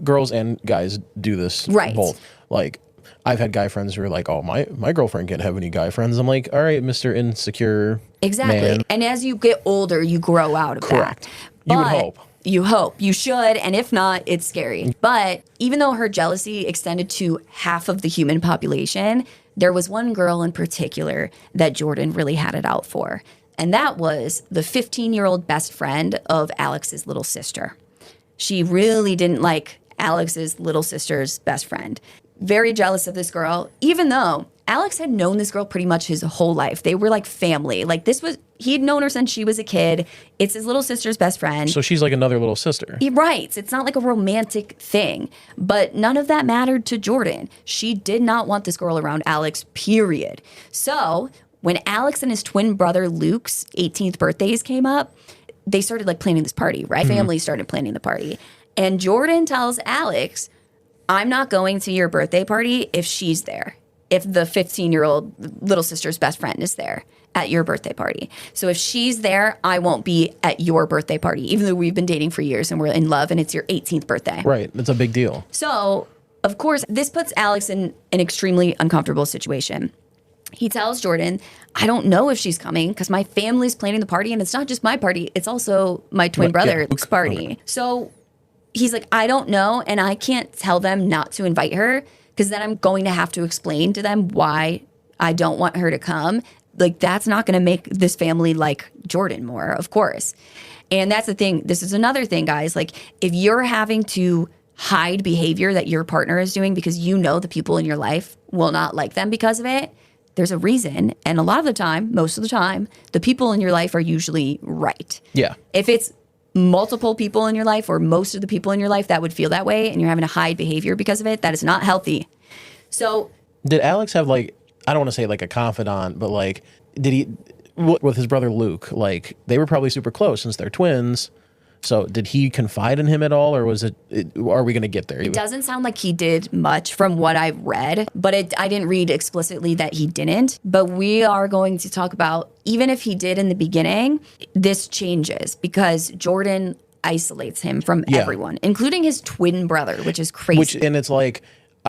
girls and guys do this. Right. Both. Like, I've had guy friends who are like, oh, my girlfriend can't have any guy friends. I'm like, all right, Mr. Insecure. Exactly. Man. And as you get older, you grow out of Correct. that. You would hope. You hope. You should. And if not, it's scary. But even though her jealousy extended to half of the human population, there was one girl in particular that Jordan really had it out for. And that was the 15-year-old best friend of Alex's little sister. She really didn't like Alex's little sister's best friend. Very jealous of this girl, even though Alex had known this girl pretty much his whole life. They were like family. Like he'd known her since she was a kid. It's his little sister's best friend. So she's like another little sister. Right. It's not like a romantic thing. But none of that mattered to Jordan. She did not want this girl around Alex, period. So when Alex and his twin brother Luke's 18th birthdays came up, they started like planning this party, right? Family started planning the party. And Jordan tells Alex, I'm not going to your birthday party if she's there, if the 15-year-old little sister's best friend is there at your birthday party. So if she's there, I won't be at your birthday party, even though we've been dating for years and we're in love and it's your 18th birthday. Right. It's a big deal. So, of course, this puts Alex in an extremely uncomfortable situation. He tells Jordan, I don't know if she's coming because my family's planning the party, and it's not just my party, it's also my twin brother, Luke's party. Okay. So he's like, I don't know, and I can't tell them not to invite her because then I'm going to have to explain to them why I don't want her to come. Like, that's not going to make this family like Jordan more, of course. And that's the thing. This is another thing, guys. Like, if you're having to hide behavior that your partner is doing because you know the people in your life will not like them because of it, there's a reason. And a lot of the time, most of the time, the people in your life are usually right. Yeah. If it's multiple people in your life or most of the people in your life that would feel that way and you're having to hide behavior because of it, that is not healthy. So did Alex have like, I don't want to say like a confidant, but like, did he, with his brother Luke, like they were probably super close since they're twins. So did he confide in him at all, or was it are we going to get there? It doesn't sound like he did much from what I've read, but I didn't read explicitly that he didn't. But we are going to talk about, even if he did in the beginning, this changes because Jordan isolates him from everyone, including his twin brother, which is crazy. And it's like,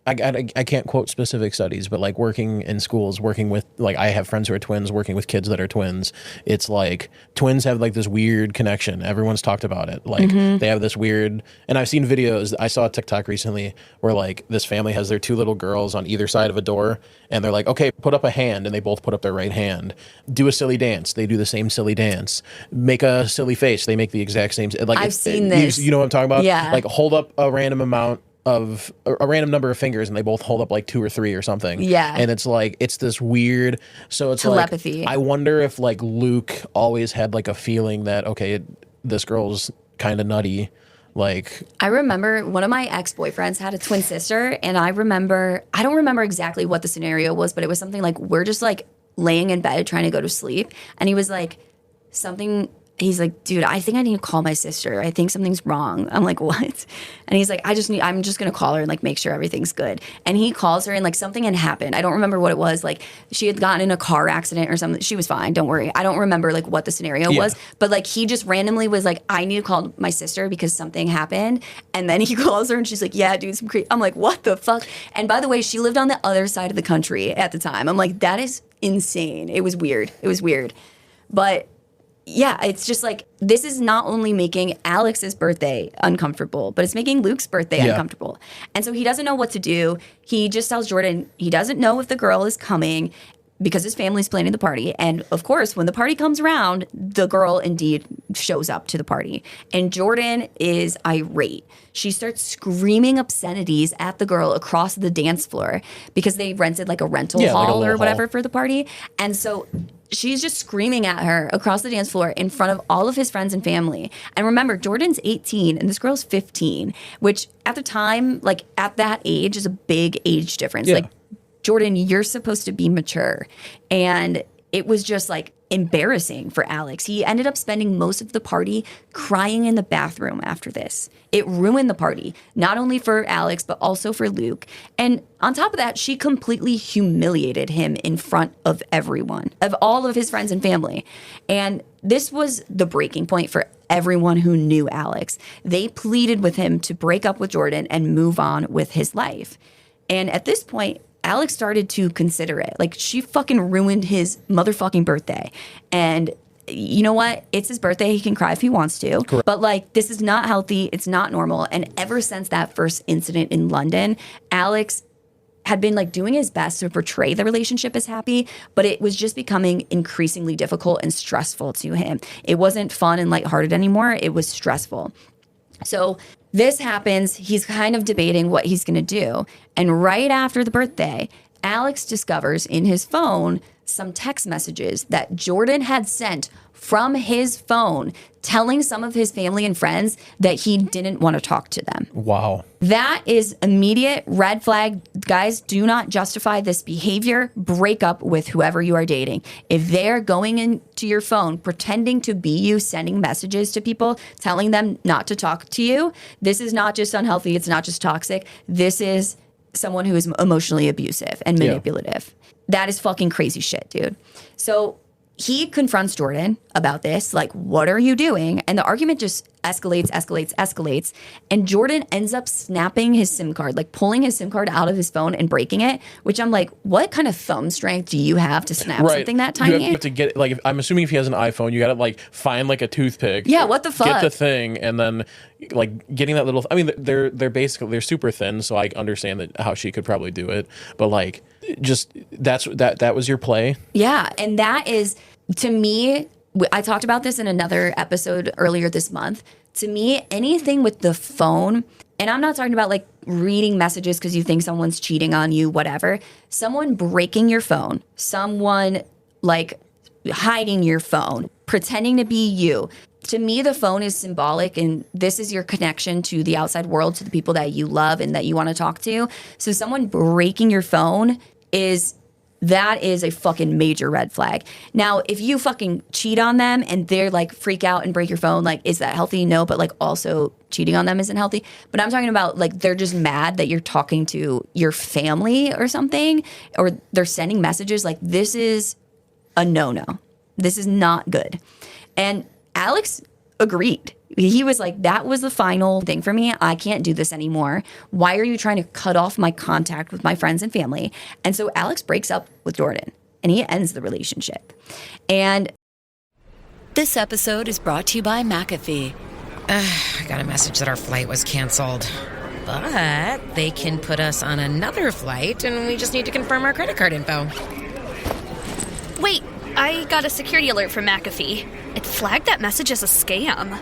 I can't quote specific studies, but like working in schools, working with, like, I have friends who are twins, working with kids that are twins. It's like twins have like this weird connection. Everyone's talked about it. Like they have this weird, and I've seen videos. I saw a TikTok recently where like this family has their two little girls on either side of a door, and they're like, okay, put up a hand, and they both put up their right hand. Do a silly dance. They do the same silly dance. Make a silly face. They make the exact same. Like I've seen this. You know what I'm talking about? Yeah. Like hold up a random amount of a random number of fingers and they both hold up like 2 or 3 or something. Yeah. And it's like, it's this weird, so it's telepathy. Like, I wonder if like Luke always had like a feeling that, okay, this girl's kind of nutty. Like, I remember one of my ex-boyfriends had a twin sister, and I don't remember exactly what the scenario was, but it was something like, we're just like laying in bed trying to go to sleep. And he was like, he's like, dude, I think I need to call my sister. I think something's wrong. I'm like, what? And he's like, I'm just going to call her and like make sure everything's good. And he calls her and like something had happened. I don't remember what it was. Like she had gotten in a car accident or something. She was fine. Don't worry. I don't remember like what the scenario was, but like he just randomly was like, I need to call my sister because something happened. And then he calls her and she's like, yeah, dude, I'm like, what the fuck? And by the way, she lived on the other side of the country at the time. I'm like, that is insane. It was weird. But yeah, it's just like, this is not only making Alex's birthday uncomfortable, but it's making Luke's birthday uncomfortable. And so he doesn't know what to do. He just tells Jordan he doesn't know if the girl is coming because his family's planning the party. And of course, when the party comes around, the girl indeed shows up to the party. And Jordan is irate. She starts screaming obscenities at the girl across the dance floor because they rented like a rental hall or whatever for the party. And so she's just screaming at her across the dance floor in front of all of his friends and family. And remember, Jordan's 18 and this girl's 15, which at the time, like at that age, is a big age difference. Yeah. Like, Jordan, you're supposed to be mature. And it was just like embarrassing for Alex. He ended up spending most of the party crying in the bathroom after this. It ruined the party, not only for Alex, but also for Luke. And on top of that, she completely humiliated him in front of everyone, of all of his friends and family. And this was the breaking point for everyone who knew Alex. They pleaded with him to break up with Jordan and move on with his life. And at this point, Alex started to consider it. Like, she fucking ruined his motherfucking birthday. And you know what? It's his birthday. He can cry if he wants to. Correct. But, like, this is not healthy. It's not normal. And ever since that first incident in London, Alex had been, like, doing his best to portray the relationship as happy, but it was just becoming increasingly difficult and stressful to him. It wasn't fun and lighthearted anymore. It was stressful. So this happens. He's kind of debating what he's going to do. And right after the birthday, Alex discovers in his phone some text messages that Jordan had sent from his phone telling some of his family and friends that he didn't want to talk to them. Wow. That is immediate red flag Guys, do not justify this behavior. Break up with whoever you are dating. If they're going into your phone, pretending to be you, sending messages to people, telling them not to talk to you, this is not just unhealthy. It's not just toxic. This is someone who is emotionally abusive and manipulative. That is fucking crazy shit, dude. So he confronts Jordan about this, like, what are you doing? And the argument just escalates. And Jordan ends up snapping his SIM card, like pulling his SIM card out of his phone and breaking it, which I'm like, what kind of thumb strength do you have to snap something that tiny? You have to get, like, I'm assuming if he has an iPhone, you got to, like, find, like, a toothpick. Yeah, what the fuck? Get the thing, and then, like, getting that little, I mean, they're basically, they're super thin, so I understand that how she could probably do it. But, like, just, that was your play? Yeah, and that is, to me, I talked about this in another episode earlier this month. To me, anything with the phone, and I'm not talking about like reading messages because you think someone's cheating on you, whatever. Someone breaking your phone, someone like hiding your phone, pretending to be you. To me, the phone is symbolic, and this is your connection to the outside world, to the people that you love and that you want to talk to. So someone breaking your phone that is a fucking major red flag. Now, if you fucking cheat on them and they're like freak out and break your phone, like, is that healthy? No, but like also cheating on them isn't healthy. But I'm talking about like they're just mad that you're talking to your family or something, or they're sending messages. Like, this is a no-no. This is not good. And Alex agreed. He was like, that was the final thing for me. I can't do this anymore. Why are you trying to cut off my contact with my friends and family? And so Alex breaks up with Jordan and he ends the relationship. And this episode is brought to you by McAfee. I got a message that our flight was canceled. But they can put us on another flight and we just need to confirm our credit card info. Wait, I got a security alert from McAfee. It flagged that message as a scam.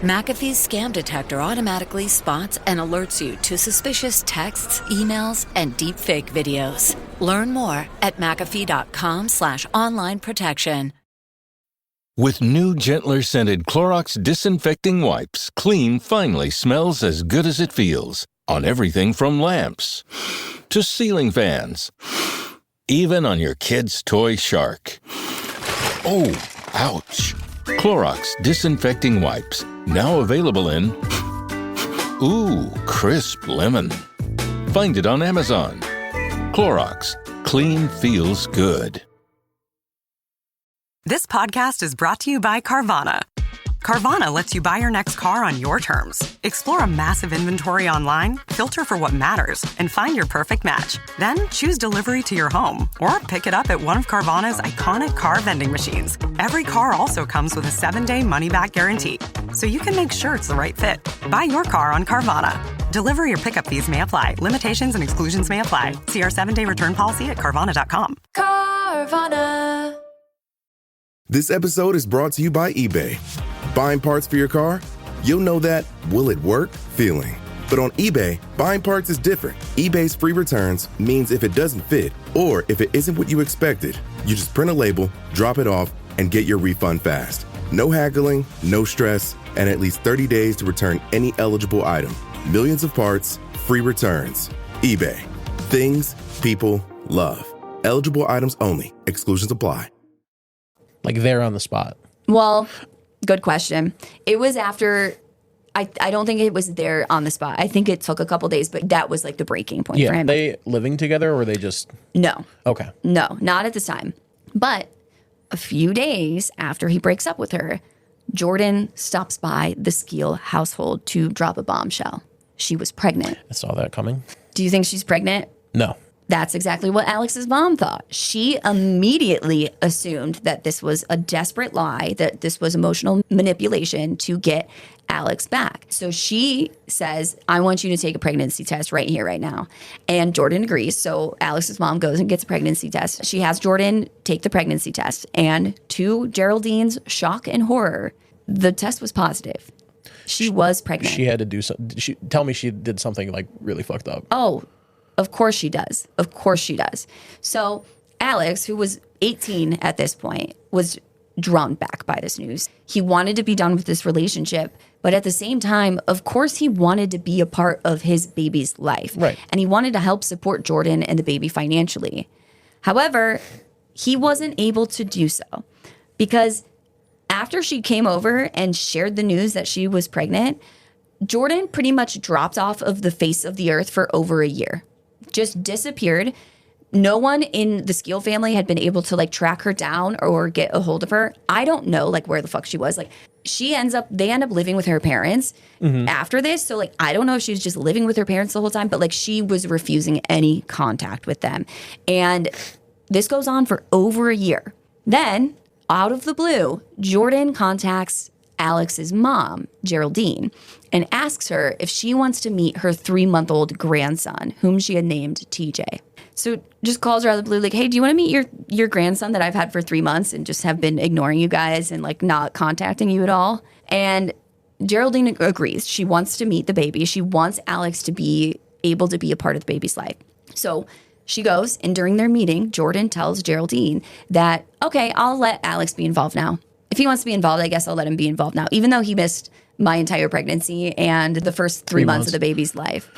McAfee's scam detector automatically spots and alerts you to suspicious texts, emails, and deepfake videos. Learn more at McAfee.com/online protection. With new, gentler scented Clorox disinfecting wipes, clean finally smells as good as it feels. On everything from lamps to ceiling fans. Even on your kid's toy shark. Oh, ouch. Clorox disinfecting wipes. Now available in crisp lemon. Find it on Amazon. Clorox. Clean feels good. This podcast is brought to you by Carvana. Carvana lets you buy your next car on your terms. Explore a massive inventory online, filter for what matters, and find your perfect match. Then choose delivery to your home or pick it up at one of Carvana's iconic car vending machines. Every car also comes with a 7-day money-back guarantee, so you can make sure it's the right fit. Buy your car on Carvana. Delivery or pickup fees may apply. Limitations and exclusions may apply. See our 7-day return policy at Carvana.com. Carvana. This episode is brought to you by eBay. Buying parts for your car? You'll know that will it work feeling. But on eBay, buying parts is different. eBay's free returns means if it doesn't fit, or if it isn't what you expected, you just print a label, drop it off, and get your refund fast. No haggling, no stress, and at least 30 days to return any eligible item. Millions of parts, free returns. eBay. Things people love. Eligible items only. Exclusions apply. Like, they're on the spot. Well, good question. It was after, I don't think it was there on the spot. I think it took a couple days, but that was like the breaking point for him. Are they living together or were they just? No. Okay. No, not at this time. But a few days after he breaks up with her, Jordan stops by the Skeel household to drop a bombshell. She was pregnant. I saw that coming. Do you think she's pregnant? No. That's exactly what Alex's mom thought. She immediately assumed that this was a desperate lie, that this was emotional manipulation to get Alex back. So she says, I want you to take a pregnancy test right here, right now. And Jordan agrees. So Alex's mom goes and gets a pregnancy test. She has Jordan take the pregnancy test. And to Geraldine's shock and horror, the test was positive. She was pregnant. She had to do something. Tell me she did something like really fucked up. Oh, of course she does. Of course she does. So Alex, who was 18 at this point, was drawn back by this news. He wanted to be done with this relationship, But at the same time, of course, he wanted to be a part of his baby's life. Right. And he wanted to help support Jordan and the baby financially. However, he wasn't able to do so because after she came over and shared the news that she was pregnant, Jordan pretty much dropped off of the face of the earth for over a year. Just disappeared. No one in the Skeel family had been able to like track her down or get a hold of her. I don't know like where the fuck she was. Like they end up living with her parents after this. So like I don't know if she was just living with her parents the whole time, but like she was refusing any contact with them. And this goes on for over a year. Then out of the blue, Jordan contacts Alex's mom, Geraldine, and asks her if she wants to meet her 3-month-old grandson, whom she had named TJ. So just calls her out of the blue, like, hey, do you want to meet your grandson that I've had for 3 months and just have been ignoring you guys and like not contacting you at all? And Geraldine agrees. She wants to meet the baby. She wants Alex to be able to be a part of the baby's life. So she goes, and during their meeting, Jordan tells Geraldine that, okay, I'll let Alex be involved now. If he wants to be involved, I guess I'll let him be involved now, even though he missed my entire pregnancy and the first 3 months of the baby's life.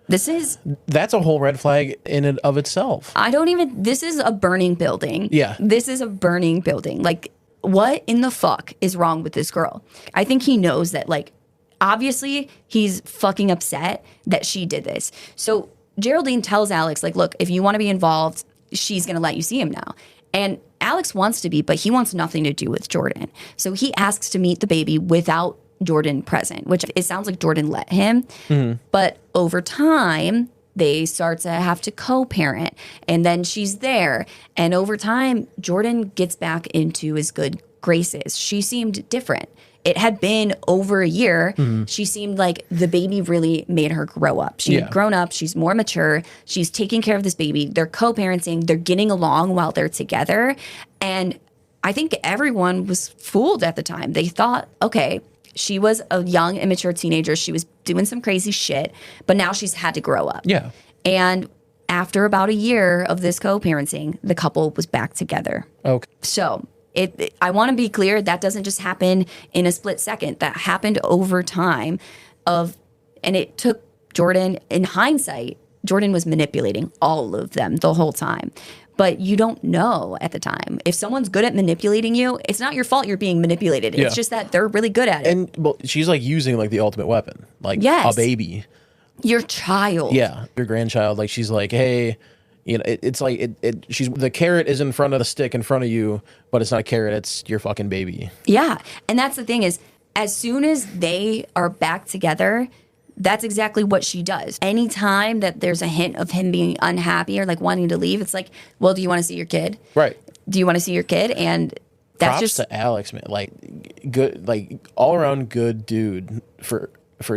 That's a whole red flag in and of itself. This is a burning building. Yeah. This is a burning building. Like, what in the fuck is wrong with this girl? I think he knows that, like, obviously he's fucking upset that she did this. So Geraldine tells Alex, like, look, if you want to be involved, she's going to let you see him now. And Alex wants to be, but he wants nothing to do with Jordan. So he asks to meet the baby without Jordan present, which it sounds like Jordan let him. But over time, they start to have to co-parent, and then she's there. And over time, Jordan gets back into his good graces. She seemed different. It had been over a year. She seemed like the baby really made her grow up. She had grown up. She's more mature. She's taking care of this baby. They're co-parenting. They're getting along while they're together. And I think everyone was fooled at the time. They thought, okay, she was a young, immature teenager. She was doing some crazy shit, but now she's had to grow up. Yeah. And after about a year of this co-parenting, the couple was back together. Okay. So I want to be clear, that doesn't just happen in a split second. That happened over time and it took Jordan, in hindsight, Jordan was manipulating all of them the whole time. But you don't know at the time. If someone's good at manipulating you, it's not your fault you're being manipulated. It's just that they're really good at it. And well, she's like using like the ultimate weapon, like a baby. Your child. Yeah, your grandchild. Like she's like, hey, you know, it's like she's the carrot is in front of the stick in front of you, but it's not a carrot. It's your fucking baby. Yeah, and that's the thing is, as soon as they are back together, that's exactly what she does. Anytime that there's a hint of him being unhappy or like wanting to leave, it's like, well, do you want to see your kid? Right. Do you want to see your kid? And that's props to Alex, man. Like good, like all around good dude for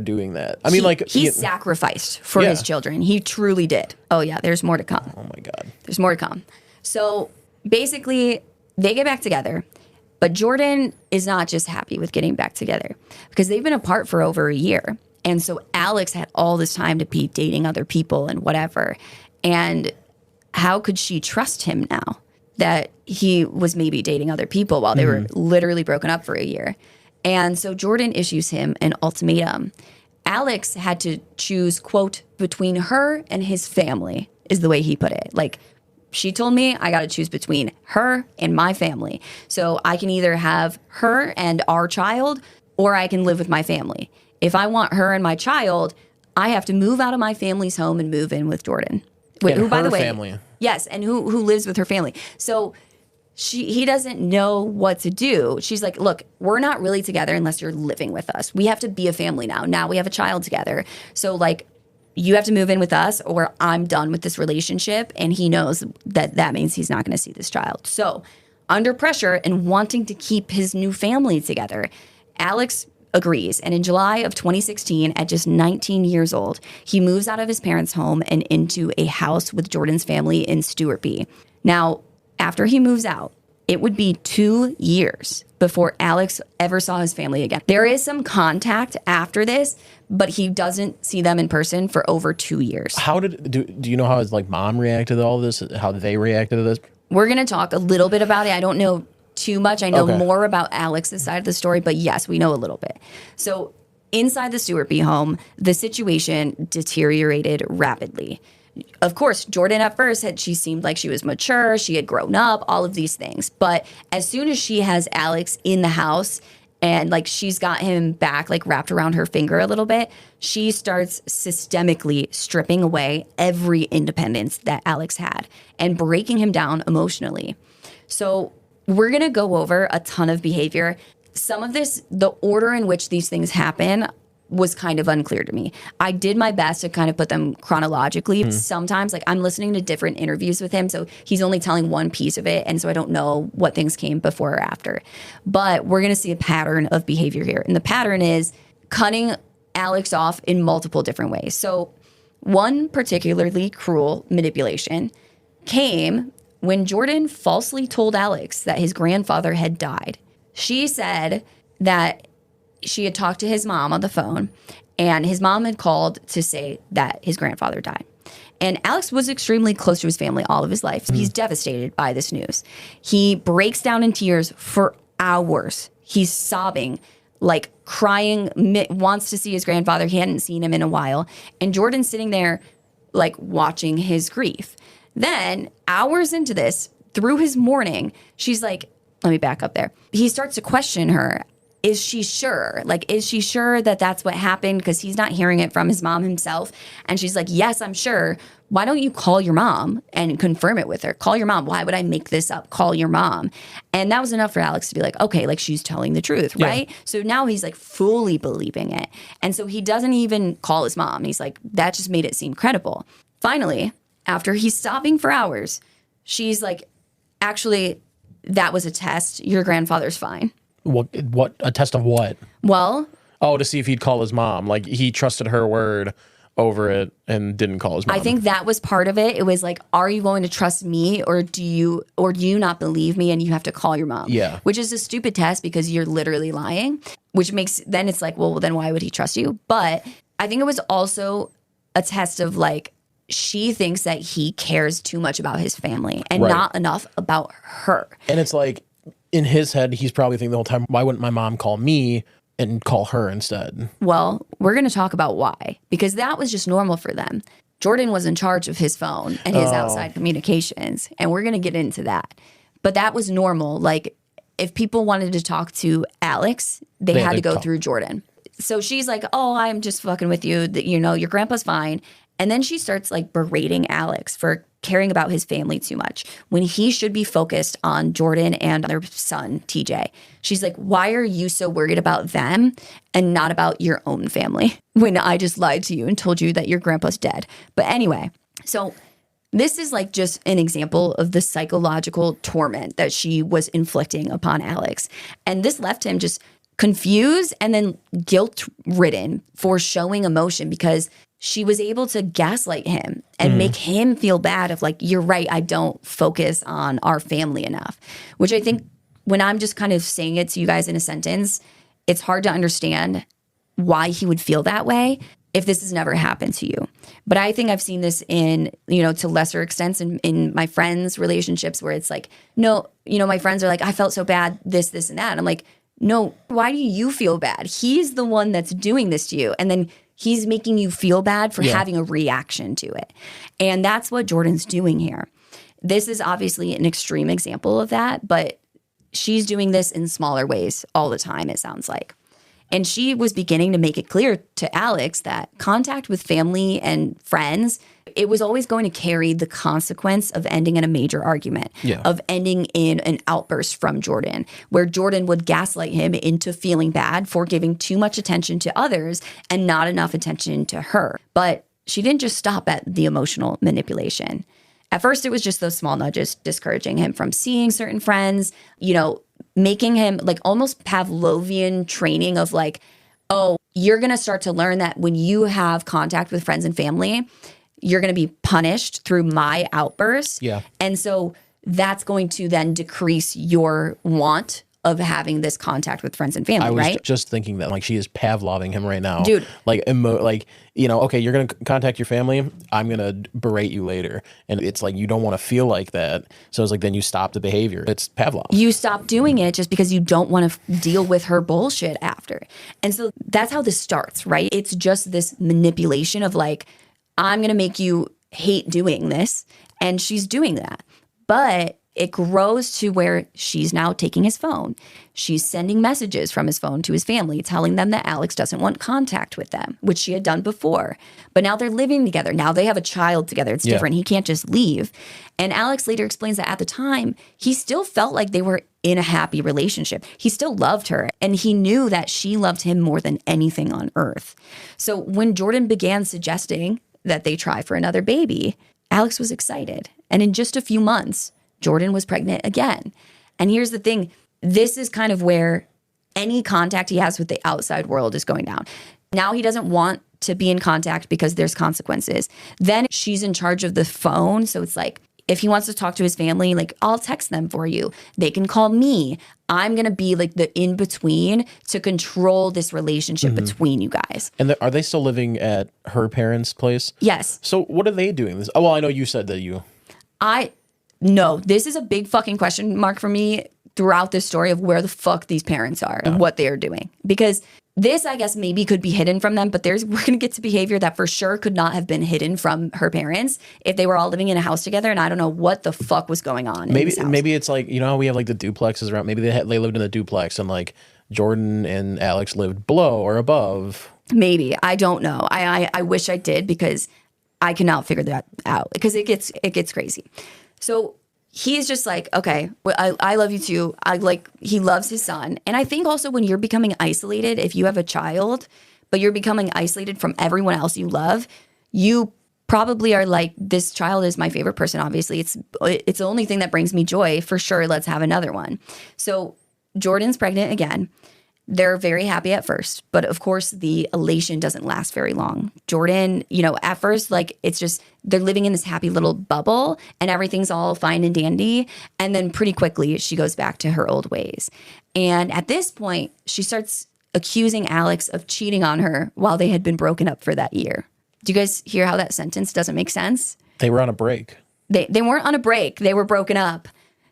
doing that. I mean, he sacrificed for his children. He truly did. Oh yeah, there's more to come. Oh my God. There's more to come. So basically, they get back together. But Jordan is not just happy with getting back together because they've been apart for over a year. And so Alex had all this time to be dating other people and whatever. And how could she trust him now that he was maybe dating other people while they were literally broken up for a year? And so Jordan issues him an ultimatum. Alex had to choose, quote, between her and his family, is the way he put it. Like, she told me I got to choose between her and my family. So I can either have her and our child, or I can live with my family. If I want her and my child, I have to move out of my family's home and move in with Jordan. Who, by the way, family. Yes, and who lives with her family. So he doesn't know what to do. She's like, look, we're not really together unless you're living with us. We have to be a family now. Now we have a child together. So like, you have to move in with us or I'm done with this relationship. And he knows that means he's not going to see this child. So under pressure and wanting to keep his new family together, Alex agrees. And in July of 2016, at just 19 years old, he moves out of his parents' home and into a house with Jordan's family in Stewartby. Now, after he moves out, it would be 2 years before Alex ever saw his family again. There is some contact after this, but he doesn't see them in person for over 2 years. How do you know how his like mom reacted to all this? How they reacted to this? We're going to talk a little bit about it. I don't know too much. I know more about Alex's side of the story, but yes, we know a little bit. So inside the Stewart B home, the situation deteriorated rapidly. Of course, Jordan at first she seemed like she was mature, she had grown up, all of these things. But as soon as she has Alex in the house and like she's got him back, like wrapped around her finger a little bit, she starts systemically stripping away every independence that Alex had and breaking him down emotionally. So we're going to go over a ton of behavior. Some of this, the order in which these things happen was kind of unclear to me. I did my best to kind of put them chronologically. Sometimes, like, I'm listening to different interviews with him, so he's only telling one piece of it, and so I don't know what things came before or after. But we're going to see a pattern of behavior here, and the pattern is cutting Alex off in multiple different ways. So one particularly cruel manipulation came when Jordan falsely told Alex that his grandfather had died. She said that she had talked to his mom on the phone, and his mom had called to say that his grandfather died. And Alex was extremely close to his family all of his life. He's devastated by this news. He breaks down in tears for hours. He's sobbing, like crying, wants to see his grandfather. He hadn't seen him in a while. And Jordan's sitting there, like, watching his grief. Then, hours into this, through his mourning, she's like, let me back up there. He starts to question her. Is she sure? Like, is she sure that that's what happened? Because he's not hearing it from his mom himself. And she's like, yes, I'm sure. Why don't you call your mom and confirm it with her? Call your mom. Why would I make this up? Call your mom. And that was enough for Alex to be like, okay, like, she's telling the truth, right? So now he's like fully believing it. And so he doesn't even call his mom. He's like, that just made it seem credible. Finally, after he's sobbing for hours, she's like, actually, that was a test. Your grandfather's fine. What a test of what? Well, to see if he'd call his mom. Like, he trusted her word over it and didn't call his mom. I think that was part of it. It was like, are you going to trust me, or do you not believe me and you have to call your mom? Yeah. Which is a stupid test because you're literally lying, which makes, then it's like, well, then why would he trust you? But I think it was also a test of, like, she thinks that he cares too much about his family and not enough about her. And it's like, in his head, he's probably thinking the whole time, why wouldn't my mom call me and call her instead? Well, we're going to talk about why, because that was just normal for them. Jordan was in charge of his phone and his outside communications, and we're going to get into that. But that was normal. Like, if people wanted to talk to Alex, they had to go through Jordan. So she's like, oh, I'm just fucking with you. That, you know, your grandpa's fine. And then she starts, like, berating Alex for caring about his family too much when he should be focused on Jordan and their son, TJ. She's like, why are you so worried about them and not about your own family when I just lied to you and told you that your grandpa's dead? But anyway, so this is, like, just an example of the psychological torment that she was inflicting upon Alex. And this left him just confused and then guilt-ridden for showing emotion, because she was able to gaslight him and make him feel bad of, like, you're right, I don't focus on our family enough. Which I think, when I'm just kind of saying it to you guys in a sentence, it's hard to understand why he would feel that way if this has never happened to you. But I think I've seen this in, you know, to lesser extents in my friends' relationships, where it's like, no, you know, my friends are like, I felt so bad, this, and that. And I'm like, no, why do you feel bad? He's the one that's doing this to you. And then he's making you feel bad for having a reaction to it. And that's what Jordan's doing here. This is obviously an extreme example of that, but she's doing this in smaller ways all the time, it sounds like. And she was beginning to make it clear to Alex that contact with family and friends, it was always going to carry the consequence of ending in a major argument, of ending in an outburst from Jordan, where Jordan would gaslight him into feeling bad for giving too much attention to others and not enough attention to her. But she didn't just stop at the emotional manipulation. At first, it was just those small nudges discouraging him from seeing certain friends, you know, making him, like, almost Pavlovian training of, like, oh, you're going to start to learn that when you have contact with friends and family, you're going to be punished through my outbursts. Yeah. And so that's going to then decrease your want of having this contact with friends and family, I was right? just thinking that, like, she is Pavloving him right now. Dude. Like, okay, you're going to contact your family. I'm going to berate you later. And it's like, you don't want to feel like that. So it's like, then you stop the behavior. It's Pavlov. You stop doing it just because you don't want to deal with her bullshit after. And so that's how this starts, right? It's just this manipulation of like, I'm going to make you hate doing this. And she's doing that. But it grows to where she's now taking his phone. She's sending messages from his phone to his family, telling them that Alex doesn't want contact with them, which she had done before. But now they're living together. Now they have a child together. It's different. He can't just leave. And Alex later explains that at the time, he still felt like they were in a happy relationship. He still loved her, and he knew that she loved him more than anything on earth. So when Jordan began suggesting that they try for another baby, Alex was excited. And in just a few months, Jordan was pregnant again. And here's the thing. This is kind of where any contact he has with the outside world is going down. Now he doesn't want to be in contact because there's consequences. Then she's in charge of the phone. So it's like, if he wants to talk to his family, like, I'll text them for you. They can call me. I'm going to be like the in-between to control this relationship between you guys. And are they still living at her parents' place? Yes. So what are they doing? Oh, well, I know you said that you... No, this is a big fucking question mark for me throughout this story of where the fuck these parents are and what they are doing. Because this, I guess, maybe could be hidden from them, but we're going to get to behavior that for sure could not have been hidden from her parents if they were all living in a house together, and I don't know what the fuck was going on in this house. Maybe it's like, you know how we have like the duplexes around? Maybe they lived in a duplex and like Jordan and Alex lived below or above. Maybe. I don't know. I wish I did, because I cannot figure that out, because it gets crazy. So he's just like, okay, well, I love you too. He loves his son. And I think also when you're becoming isolated, if you have a child, but you're becoming isolated from everyone else you love, you probably are like, this child is my favorite person. Obviously, it's the only thing that brings me joy. For sure, let's have another one. So Jordan's pregnant again. They're very happy at first, but of course the elation doesn't last very long. Jordan, at first, like, it's just, they're living in this happy little bubble and everything's all fine and dandy. And then pretty quickly she goes back to her old ways. And at this point, she starts accusing Alex of cheating on her while they had been broken up for that year. Do you guys hear how that sentence doesn't make sense? They were on a break. They weren't on a break. They were broken up.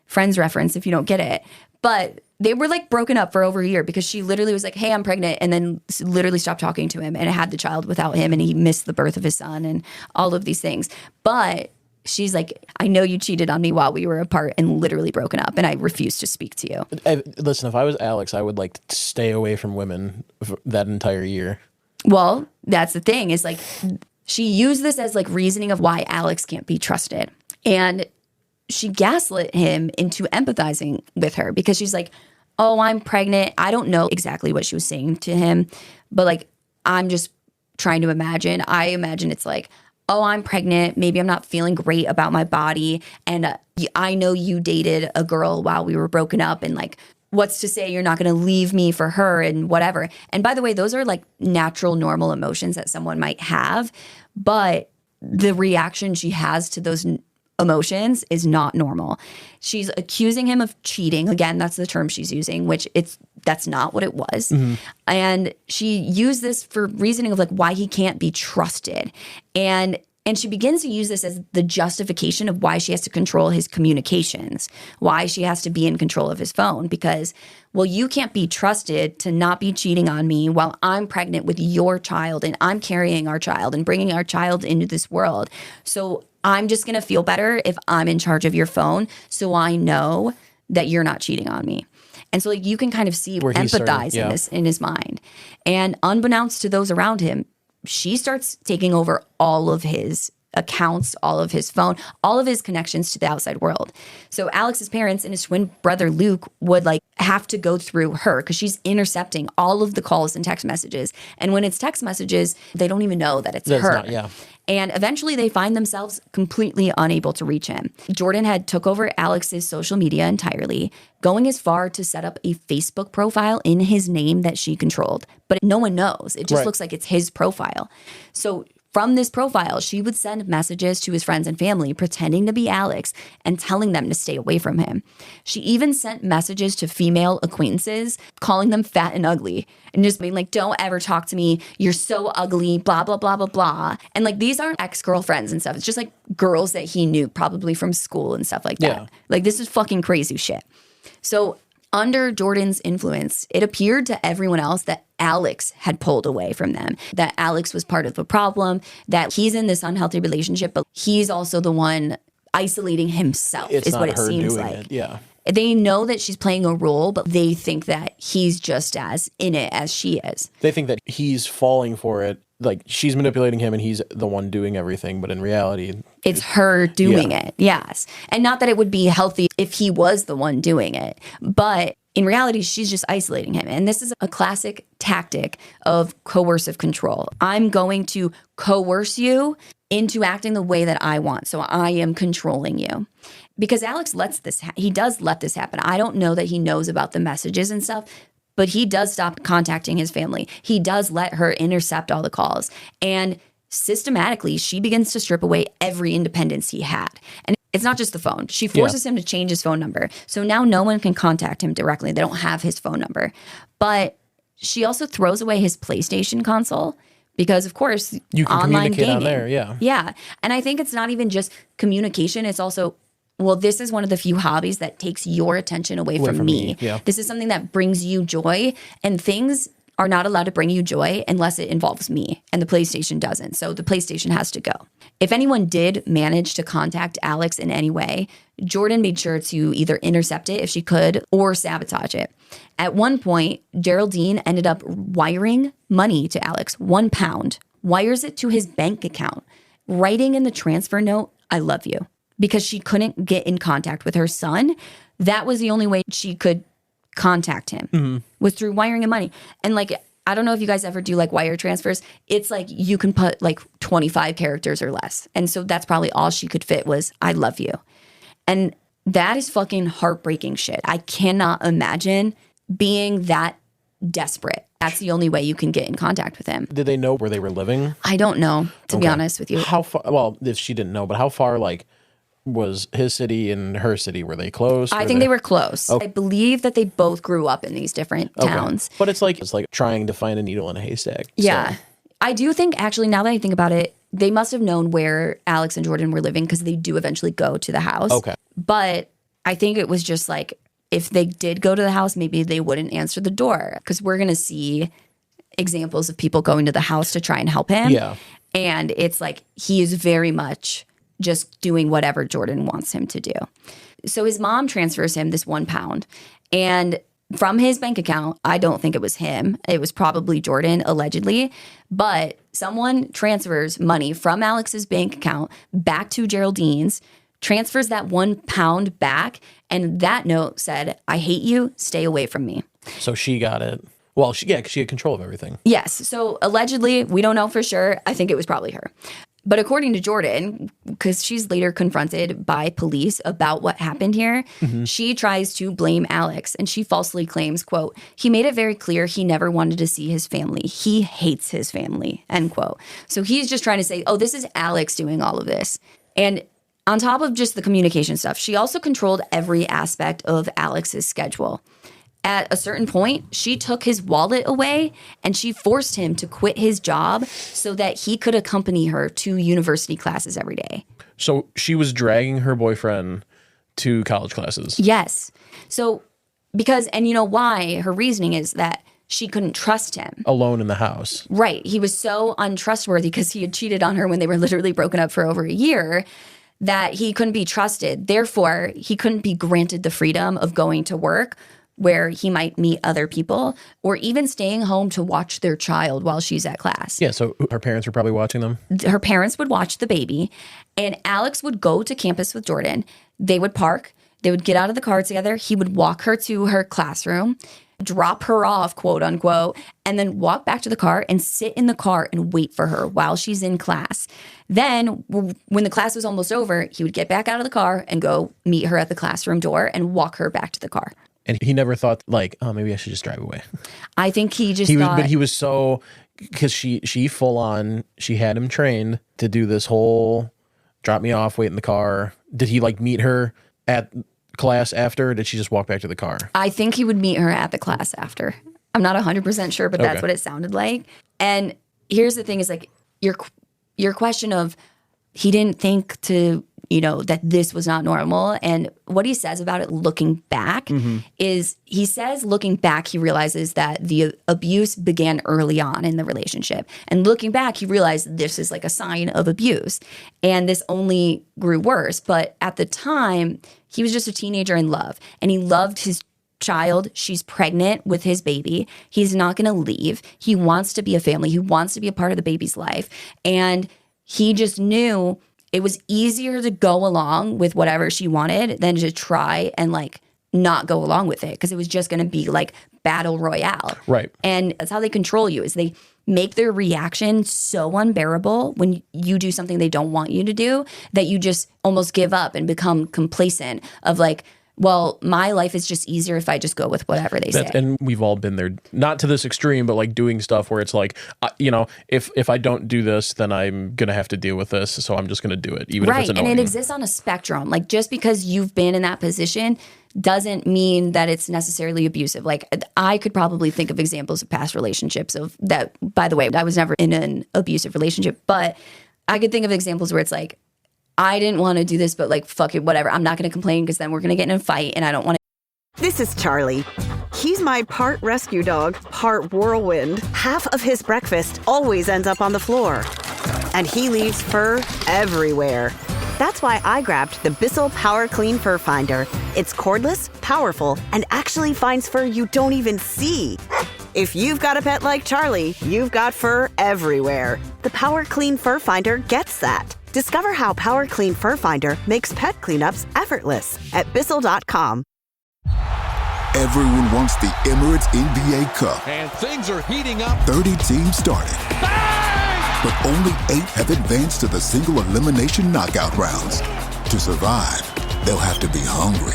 Friends reference if you don't get it. But they were like broken up for over a year because she literally was like, hey, I'm pregnant, and then literally stopped talking to him and had the child without him, and he missed the birth of his son and all of these things. But she's like, I know you cheated on me while we were apart and literally broken up, and I refuse to speak to you. Listen, if I was Alex, I would like stay away from women that entire year. Well, that's the thing, is like, she used this as like reasoning of why Alex can't be trusted. And she gaslit him into empathizing with her, because she's like, oh, I'm pregnant. I don't know exactly what she was saying to him, but like, I'm just trying to imagine. I imagine it's like, oh, I'm pregnant. Maybe I'm not feeling great about my body. And I know you dated a girl while we were broken up, and like, what's to say you're not going to leave me for her and whatever. And by the way, those are like natural, normal emotions that someone might have. But the reaction she has to those emotions is not normal. She's accusing him of cheating. Again, that's the term she's using, which that's not what it was. Mm-hmm. And she used this for reasoning of like why he can't be trusted. And she begins to use this as the justification of why she has to control his communications, why she has to be in control of his phone, because, well, you can't be trusted to not be cheating on me while I'm pregnant with your child and I'm carrying our child and bringing our child into this world. So I'm just going to feel better if I'm in charge of your phone, so I know that you're not cheating on me. And so like you can kind of see empathize in his mind. And unbeknownst to those around him, she starts taking over all of his accounts, all of his phone, all of his connections to the outside world. So Alex's parents and his twin brother Luke would like have to go through her because she's intercepting all of the calls and text messages. And when it's text messages, they don't even know that it's her. And eventually they find themselves completely unable to reach him. Jordan had took over Alex's social media entirely, going as far to set up a Facebook profile in his name that she controlled. But no one knows. It just looks like it's his profile. So From this profile, she would send messages to his friends and family pretending to be Alex and telling them to stay away from him. She even sent messages to female acquaintances, calling them fat and ugly, and just being like, don't ever talk to me. You're so ugly, blah, blah, blah, blah, blah. And like, these aren't ex-girlfriends and stuff. It's just like girls that he knew probably from school and stuff like that. Yeah. Like, this is fucking crazy shit. So under Jordan's influence, it appeared to everyone else that Alex had pulled away from them, that Alex was part of the problem, that he's in this unhealthy relationship, but he's also the one isolating himself, is what it seems like. Yeah. They know that she's playing a role, but they think that he's just as in it as she is. They think that he's falling for it. Like, she's manipulating him and he's the one doing everything. But in reality, it's her doing it. Yes. And not that it would be healthy if he was the one doing it. But in reality, she's just isolating him. And this is a classic tactic of coercive control. I'm going to coerce you into acting the way that I want. So I am controlling you. Because Alex lets this, he does let this happen. I don't know that he knows about the messages and stuff, but he does stop contacting his family. He does let her intercept all the calls. And systematically, she begins to strip away every independence he had. And it's not just the phone. She forces him to change his phone number. So now no one can contact him directly. They don't have his phone number. But she also throws away his PlayStation console because, of course, you can online communicate gaming. on there, yeah. Yeah. And I think it's not even just communication. It's also, well, this is one of the few hobbies that takes your attention away from me. Yeah. This is something that brings you joy, and things are not allowed to bring you joy unless it involves me, and the PlayStation doesn't. So the PlayStation has to go. If anyone did manage to contact Alex in any way, Jordan made sure to either intercept it if she could or sabotage it. At one point, Geraldine ended up wiring money to Alex, £1, wires it to his bank account, writing in the transfer note, "I love you." Because she couldn't get in contact with her son. That was the only way she could contact him, was through wiring him money. And like, I don't know if you guys ever do like wire transfers. It's like you can put like 25 characters or less. And so that's probably all she could fit was, "I love you." And that is fucking heartbreaking shit. I cannot imagine being that desperate. That's the only way you can get in contact with him. Did they know where they were living? I don't know, to be honest with you. How far? Well, if she didn't know, but how far, like, was his city and her city? Were they close? I think they were close. Okay. I believe that they both grew up in these different towns. But it's like trying to find a needle in a haystack. Yeah. So. I do think, actually, now that I think about it, they must have known where Alex and Jordan were living because they do eventually go to the house. Okay. But I think it was just like, if they did go to the house, maybe they wouldn't answer the door, because we're going to see examples of people going to the house to try and help him. Yeah. And it's like, he is very much just doing whatever Jordan wants him to do. So his mom transfers him this £1. And from his bank account, I don't think it was him. It was probably Jordan, allegedly. But someone transfers money from Alex's bank account back to Geraldine's, transfers that £1 back, and that note said, "I hate you, stay away from me." So she got it. Well, she had control of everything. Yes. So allegedly, we don't know for sure. I think it was probably her. But according to Jordan, because she's later confronted by police about what happened here, she tries to blame Alex, and she falsely claims, quote, "He made it very clear he never wanted to see his family. He hates his family," end quote. So he's just trying to say, oh, this is Alex doing all of this. And on top of just the communication stuff, she also controlled every aspect of Alex's schedule. At a certain point, she took his wallet away and she forced him to quit his job so that he could accompany her to university classes every day. So she was dragging her boyfriend to college classes. Yes. So because, and you know why? Her reasoning is that she couldn't trust him. Alone in the house. Right. He was so untrustworthy because he had cheated on her when they were literally broken up for over a year, that he couldn't be trusted. Therefore, he couldn't be granted the freedom of going to work where he might meet other people, or even staying home to watch their child while she's at class. Yeah, so her parents were probably watching them? Her parents would watch the baby, and Alex would go to campus with Jordan. They would park. They would get out of the car together. He would walk her to her classroom, drop her off, quote unquote, and then walk back to the car and sit in the car and wait for her while she's in class. Then when the class was almost over, he would get back out of the car and go meet her at the classroom door and walk her back to the car. And he never thought, like, oh, maybe I should just drive away. I think he just thought... But he was so because she full on, she had him trained to do this whole drop me off, wait in the car. Did he like meet her at class after, or did she just walk back to the car? I think he would meet her at the class after. I'm not 100% sure, but that's what it sounded like. And here's the thing is like your question of he didn't think to, you know, that this was not normal. And what he says about it looking back is he says looking back, he realizes that the abuse began early on in the relationship. And looking back, he realized this is like a sign of abuse. And this only grew worse. But at the time, he was just a teenager in love. And he loved his child. She's pregnant with his baby. He's not going to leave. He wants to be a family. He wants to be a part of the baby's life. And he just knew it was easier to go along with whatever she wanted than to try and like not go along with it because it was just going to be like battle royale. Right. And that's how they control you is they make their reaction so unbearable when you do something they don't want you to do that you just almost give up and become complacent of like, well, my life is just easier if I just go with whatever they say. And we've all been there, not to this extreme, but like doing stuff where it's like, you know, if I don't do this, then I'm going to have to deal with this. So I'm just going to do it, even if it's annoying. And it exists on a spectrum. Like just because you've been in that position doesn't mean that it's necessarily abusive. Like I could probably think of examples of past relationships of that. By the way, I was never in an abusive relationship, but I could think of examples where it's like, I didn't want to do this, but like, fuck it, whatever. I'm not going to complain because then we're going to get in a fight and I don't want to. This is Charlie. He's my part rescue dog, part whirlwind. Half of his breakfast always ends up on the floor. And he leaves fur everywhere. That's why I grabbed the Bissell Power Clean Fur Finder. It's cordless, powerful, and actually finds fur you don't even see. If you've got a pet like Charlie, you've got fur everywhere. The Power Clean Fur Finder gets that. Discover how Power Clean Fur Finder makes pet cleanups effortless at Bissell.com. Everyone wants the Emirates NBA Cup. And things are heating up. 30 teams started. Bang! But only 8 have advanced to the single elimination knockout rounds. To survive, they'll have to be hungry,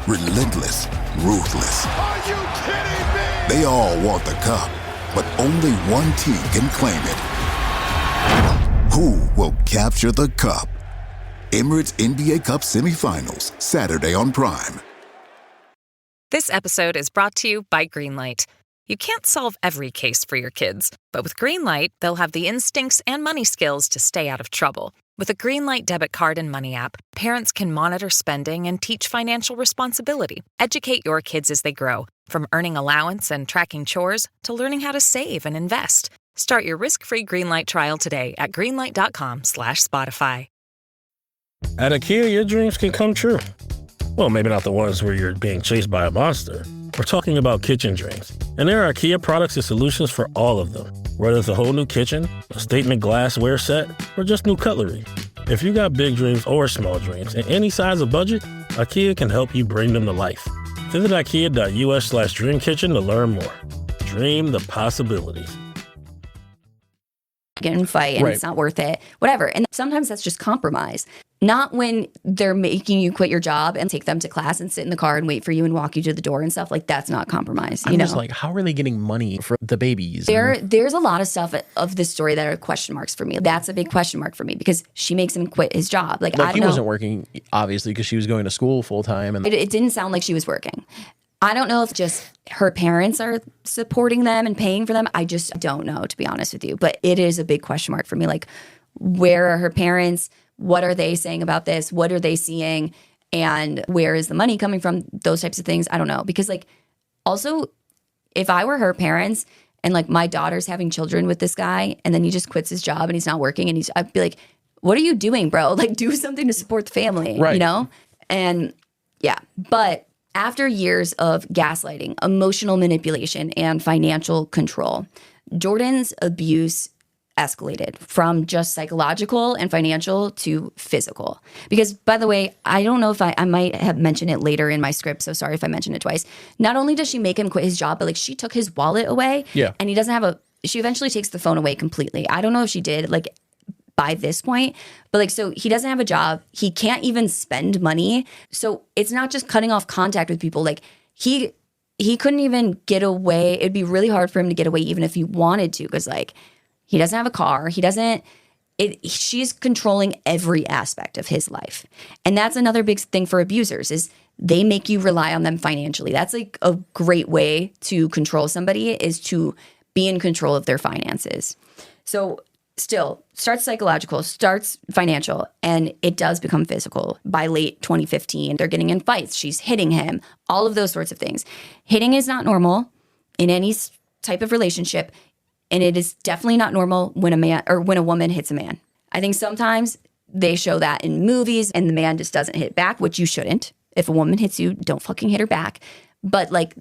relentless, ruthless. Are you kidding me? They all want the cup, but only one team can claim it. Who will capture the cup? Emirates NBA Cup semifinals, Saturday on Prime. This episode is brought to you by Greenlight. You can't solve every case for your kids, but with Greenlight, they'll have the instincts and money skills to stay out of trouble. With a Greenlight debit card and money app, parents can monitor spending and teach financial responsibility. Educate your kids as they grow, from earning allowance and tracking chores to learning how to save and invest. Start your risk-free Greenlight trial today at greenlight.com/Spotify. At IKEA, your dreams can come true. Well, maybe not the ones where you're being chased by a monster. We're talking about kitchen dreams. And there are IKEA products and solutions for all of them. Whether it's a whole new kitchen, a statement glassware set, or just new cutlery. If you got big dreams or small dreams in any size or budget, IKEA can help you bring them to life. Visit IKEA.us/dreamkitchen to learn more. Dream the possibilities. Get in a fight and it's not worth it, whatever. And sometimes that's just compromise. Not when they're making you quit your job and take them to class and sit in the car and wait for you and walk you to the door and stuff. Like, that's not compromise. I'm just like, how are they getting money for the babies? There's a lot of stuff of this story that are question marks for me. That's a big question mark for me because she makes him quit his job. Like I don't he know. wasn't working, obviously, because she was going to school full time. And It didn't sound like she was working. I don't know if just her parents are supporting them and paying for them. I just don't know, to be honest with you. But it is a big question mark for me. Like, where are her parents? What are they saying about this? What are they seeing? And where is the money coming from? Those types of things. I don't know. Because, like, also, if I were her parents and, like, my daughter's having children with this guy and then he just quits his job and he's not working and I'd be like, what are you doing, bro? Like, do something to support the family, you know? And, yeah. But after years of gaslighting, emotional manipulation, and financial control, Jordan's abuse escalated from just psychological and financial to physical. Because, by the way, I don't know if I might have mentioned it later in my script, so sorry if I mentioned it twice. Not only does she make him quit his job, but like she took his wallet away. Yeah. And he doesn't have she eventually takes the phone away completely. I don't know if she did, like, by this point, but like, so he doesn't have a job. He can't even spend money. So it's not just cutting off contact with people. Like, he he couldn't even get away. It'd be really hard for him to get away even if he wanted to, because like he doesn't have a car. She's controlling every aspect of his life. And that's another big thing for abusers is they make you rely on them financially. That's like a great way to control somebody, is to be in control of their finances. So still starts psychological, starts financial, and it does become physical. By late 2015, they're getting in fights. She's hitting him, all of those sorts of things. Hitting is not normal in any type of relationship, and it is definitely not normal when a woman hits a man. I think sometimes they show that in movies and the man just doesn't hit back, which you shouldn't. If a woman hits you, don't fucking hit her back. But like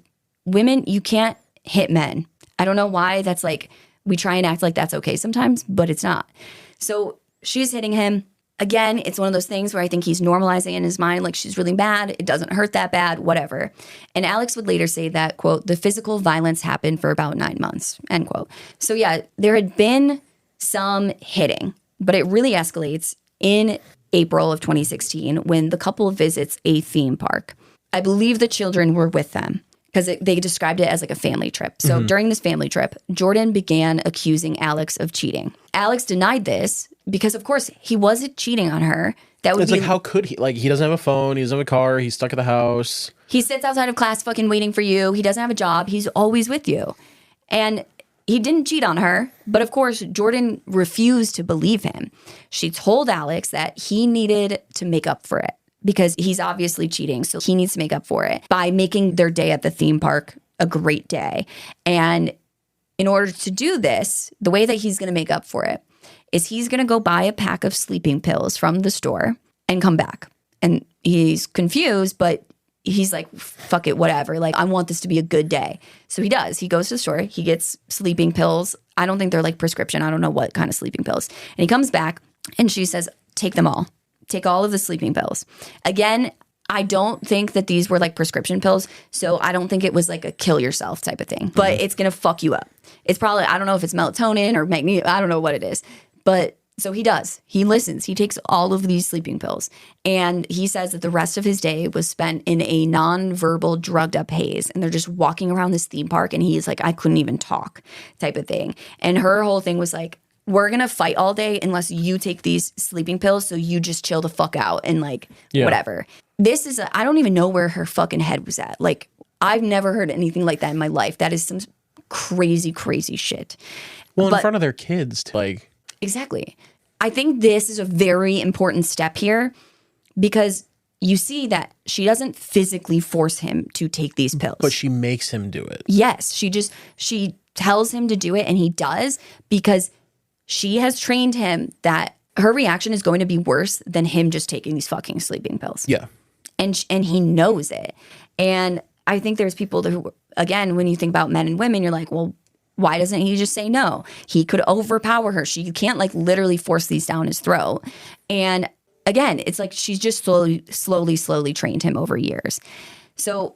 women, you can't hit men. I don't know why that's like, we try and act like that's okay sometimes, but it's not. So she's hitting him. Again, it's one of those things where I think he's normalizing in his mind, like she's really mad. It doesn't hurt that bad, whatever. And Alex would later say that, quote, the physical violence happened for about 9 months, end quote. So yeah, there had been some hitting, but it really escalates in April of 2016 when the couple visits a theme park. I believe the children were with them, because they described it as like a family trip. So during this family trip, Jordan began accusing Alex of cheating. Alex denied this because, of course, he wasn't cheating on her. It's like, how could he? Like, he doesn't have a phone. He doesn't have a car. He's stuck at the house. He sits outside of class fucking waiting for you. He doesn't have a job. He's always with you. And he didn't cheat on her. But, of course, Jordan refused to believe him. She told Alex that he needed to make up for it, because he's obviously cheating, so he needs to make up for it by making their day at the theme park a great day. And in order to do this, the way that he's going to make up for it is he's going to go buy a pack of sleeping pills from the store and come back. And he's confused, but he's like, fuck it, whatever. Like, I want this to be a good day. So he does. He goes to the store. He gets sleeping pills. I don't think they're like prescription. I don't know what kind of sleeping pills. And he comes back and she says, take them all. Take all of the sleeping pills. Again, I don't think that these were like prescription pills, so I don't think it was like a kill yourself type of thing. But it's going to fuck you up. It's probably, I don't know if it's melatonin or magnesium, I don't know what it is. But so he does. He listens. He takes all of these sleeping pills. And he says that the rest of his day was spent in a non-verbal drugged up haze. And they're just walking around this theme park and he's like, I couldn't even talk type of thing. And her whole thing was like, we're going to fight all day unless you take these sleeping pills, so you just chill the fuck out and like whatever. This is, I don't even know where her fucking head was at. Like, I've never heard anything like that in my life. That is some crazy, crazy shit. Well, in front of their kids, like. Exactly. I think this is a very important step here, because you see that she doesn't physically force him to take these pills. But she makes him do it. Yes. She tells him to do it, and he does, because she has trained him that her reaction is going to be worse than him just taking these fucking sleeping pills. Yeah. And he knows it. And I think there's people who, again, when you think about men and women, you're like, well, why doesn't he just say no? He could overpower her. You can't like literally force these down his throat. And again, it's like she's just slowly trained him over years. So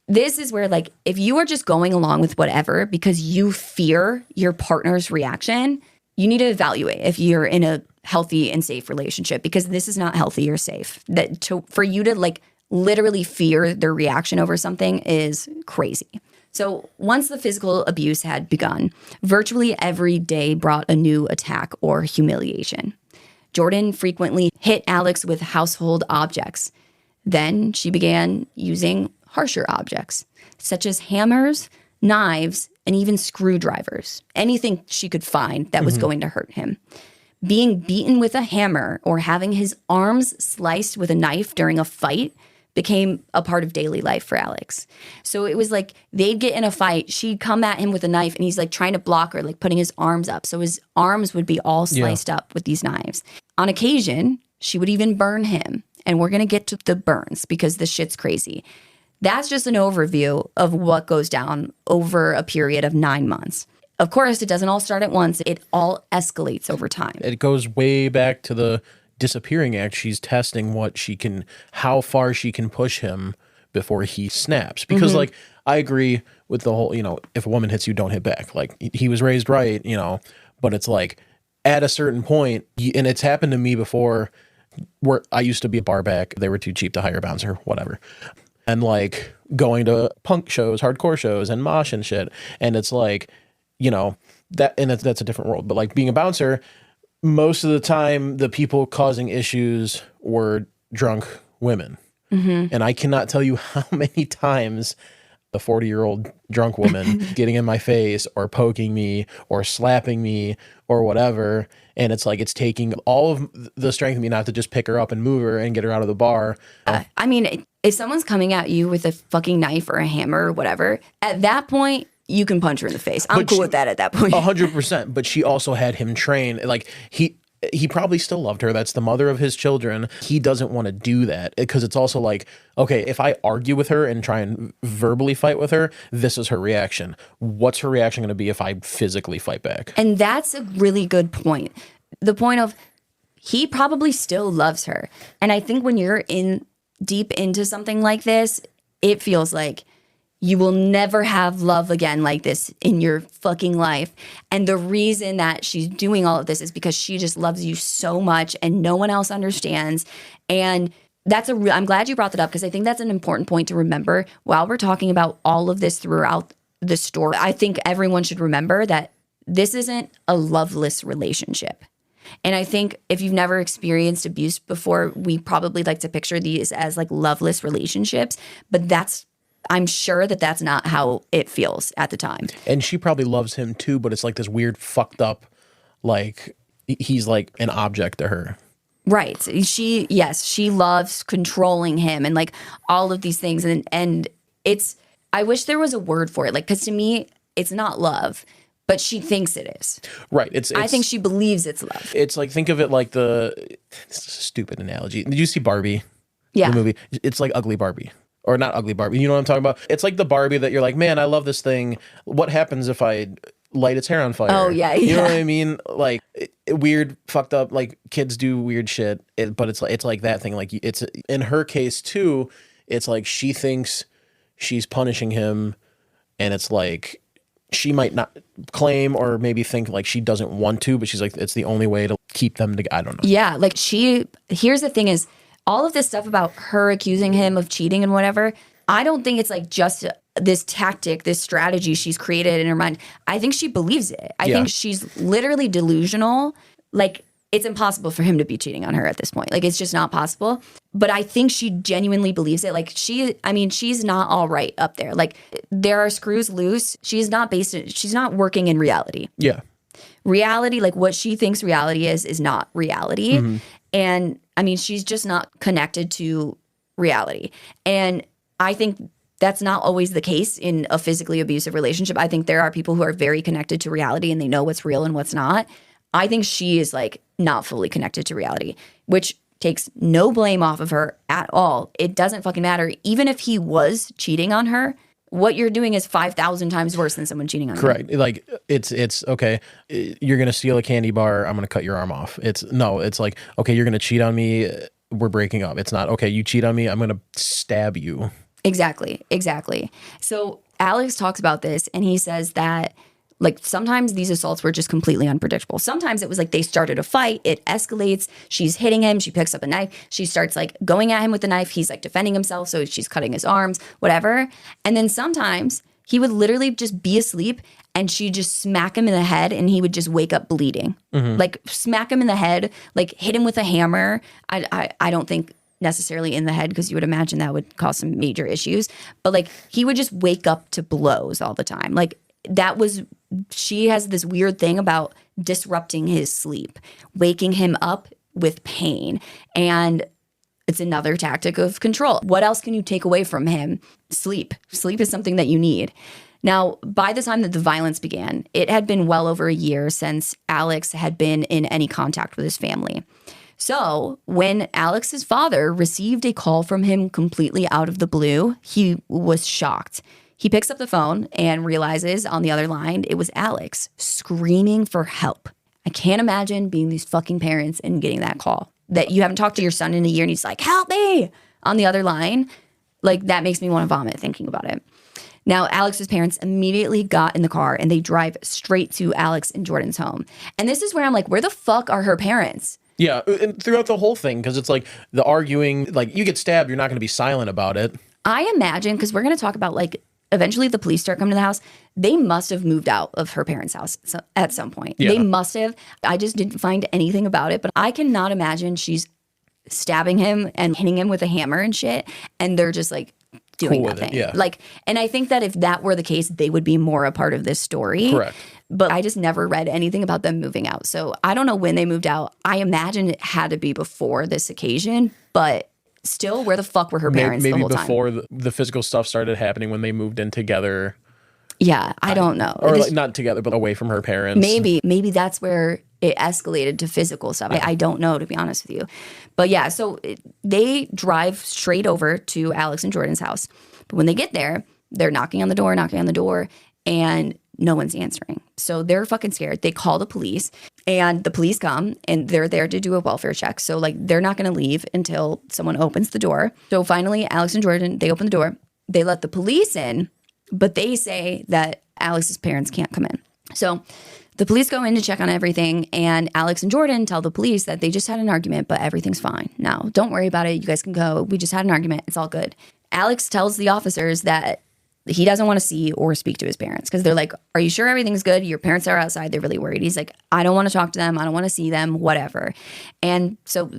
this is where, like, if you are just going along with whatever because you fear your partner's reaction, you need to evaluate if you're in a healthy and safe relationship, because this is not healthy or safe. For you to like literally fear their reaction over something is crazy. So once the physical abuse had begun, virtually every day brought a new attack or humiliation. Jordan frequently hit Alex with household objects. Then she began using harsher objects, such as hammers, knives, and even screwdrivers. Anything she could find that was going to hurt him. Being beaten with a hammer or having his arms sliced with a knife during a fight became a part of daily life for Alex. So it was like they'd get in a fight, she'd come at him with a knife, and he's like trying to block her, like putting his arms up. So his arms would be all sliced up with these knives. On occasion, she would even burn him. And we're going to get to the burns because this shit's crazy. That's just an overview of what goes down over a period of 9 months. Of course, it doesn't all start at once. It all escalates over time. It goes way back to the disappearing act. She's testing how far she can push him before he snaps. Because like, I agree with the whole, if a woman hits you, don't hit back. Like, he was raised right, but it's like at a certain point, and it's happened to me before, where I used to be a bar back. They were too cheap to hire a bouncer, whatever. And like, going to punk shows, hardcore shows, and mosh and shit. And it's like, you know, that's a different world. But like being a bouncer, most of the time, the people causing issues were drunk women. Mm-hmm. And I cannot tell you how many times a 40-year-old drunk woman getting in my face or poking me or slapping me or whatever. And it's like, it's taking all of the strength of me not to just pick her up and move her and get her out of the bar. I mean, if someone's coming at you with a fucking knife or a hammer or whatever, at that point, you can punch her in the face. I'm cool with that at that point. 100%. But she also had him trained. Like, he probably still loved her. That's the mother of his children. He doesn't want to do that because it's also like, okay, if I argue with her and try and verbally fight with her, this is her reaction. What's her reaction going to be if I physically fight back? And that's a really good point. The point of he probably still loves her. And I think when you're deep into something like this, it feels like you will never have love again like this in your fucking life. And the reason that she's doing all of this is because she just loves you so much and no one else understands. And I'm glad you brought that up because I think that's an important point to remember while we're talking about all of this throughout the story. I think everyone should remember that this isn't a loveless relationship. And I think if you've never experienced abuse before, we probably like to picture these as like loveless relationships, but I'm sure that that's not how it feels at the time. And she probably loves him too, but it's like this weird fucked up, like he's like an object to her. Right. She loves controlling him and like all of these things. And I wish there was a word for it. Like, because to me, it's not love, but she thinks it is. Right. I think she believes it's love. It's like, think of it like this is a stupid analogy. Did you see Barbie? Yeah. The movie? It's like Ugly Barbie. Or not Ugly Barbie. You know what I'm talking about? It's like the Barbie that you're like, man, I love this thing. What happens if I light its hair on fire? Oh, yeah. You know what I mean? Like weird, fucked up, like kids do weird shit. But it's like that thing. Like it's in her case too, it's like she thinks she's punishing him and it's like she might not claim or maybe think like she doesn't want to, but she's like, it's the only way to keep them together. I don't know. Yeah. Like here's the thing is, all of this stuff about her accusing him of cheating and whatever, I don't think it's like just this tactic, this strategy she's created in her mind. I think she believes it. I think she's literally delusional. Like, it's impossible for him to be cheating on her at this point. Like, it's just not possible. But I think she genuinely believes it. Like, she's not all right up there. Like, there are screws loose. She's not working in reality. Yeah. Reality, like what she thinks reality is not reality. Mm-hmm. And I mean, she's just not connected to reality. And I think that's not always the case in a physically abusive relationship. I think there are people who are very connected to reality and they know what's real and what's not. I think she is like not fully connected to reality, which takes no blame off of her at all. It doesn't fucking matter. Even if he was cheating on her, what you're doing is 5,000 times worse than someone cheating on you. Correct. Like it's okay. You're going to steal a candy bar. I'm going to cut your arm off. It's like, okay, you're going to cheat on me. We're breaking up. It's not, okay, you cheat on me. I'm going to stab you. Exactly. So Alex talks about this and he says that like sometimes these assaults were just completely unpredictable. Sometimes it was like they started a fight, it escalates, she's hitting him, she picks up a knife, she starts like going at him with the knife, he's like defending himself, so she's cutting his arms, whatever. And then sometimes he would literally just be asleep and she'd just smack him in the head and he would just wake up bleeding. Mm-hmm. Like smack him in the head, like hit him with a hammer. I don't think necessarily in the head because you would imagine that would cause some major issues. But like he would just wake up to blows all the time. Like she has this weird thing about disrupting his sleep, waking him up with pain. And it's another tactic of control. What else can you take away from him? Sleep. Sleep is something that you need. Now, by the time that the violence began, it had been well over a year since Alex had been in any contact with his family. So when Alex's father received a call from him completely out of the blue, he was shocked. He picks up the phone and realizes on the other line, it was Alex screaming for help. I can't imagine being these fucking parents and getting that call that you haven't talked to your son in a year and he's like, help me on the other line. Like that makes me want to vomit thinking about it. Now, Alex's parents immediately got in the car and they drive straight to Alex and Jordan's home. And this is where I'm like, where the fuck are her parents? Yeah, and throughout the whole thing, because it's like the arguing, like you get stabbed, you're not going to be silent about it. I imagine, because we're going to talk about like eventually the police start coming to the house, they must have moved out of her parents' house at some point. Yeah. They must have. I just didn't find anything about it, but I cannot imagine she's stabbing him and hitting him with a hammer and shit, and they're just like doing Cool with nothing. it, yeah. Like, and I think that if that were the case, they would be more a part of this story. Correct. But I just never read anything about them moving out. So I don't know when they moved out. I imagine it had to be before this occasion, but still, where the fuck were her parents Maybe the whole time? before the physical stuff started happening when they moved in together. Yeah, I don't know. Or like, not together, but away from her parents. Maybe that's where it escalated to physical stuff. I don't know, to be honest with you. But yeah, so they drive straight over to Alex and Jordan's house. But when they get there, they're knocking on the door, and no one's answering. So they're fucking scared. They call the police, and the police come, and they're there to do a welfare check. So like, they're not going to leave until someone opens the door. So finally, Alex and Jordan, they open the door. They let the police in, but they say that Alex's parents can't come in. So the police go in to check on everything, and Alex and Jordan tell the police that they just had an argument, but everything's fine. Now, don't worry about it. You guys can go. We just had an argument. It's all good. Alex tells the officers that he doesn't want to see or speak to his parents because they're like, are you sure everything's good? Your parents are outside. They're really worried. He's like, I don't want to talk to them. I don't want to see them, whatever. And so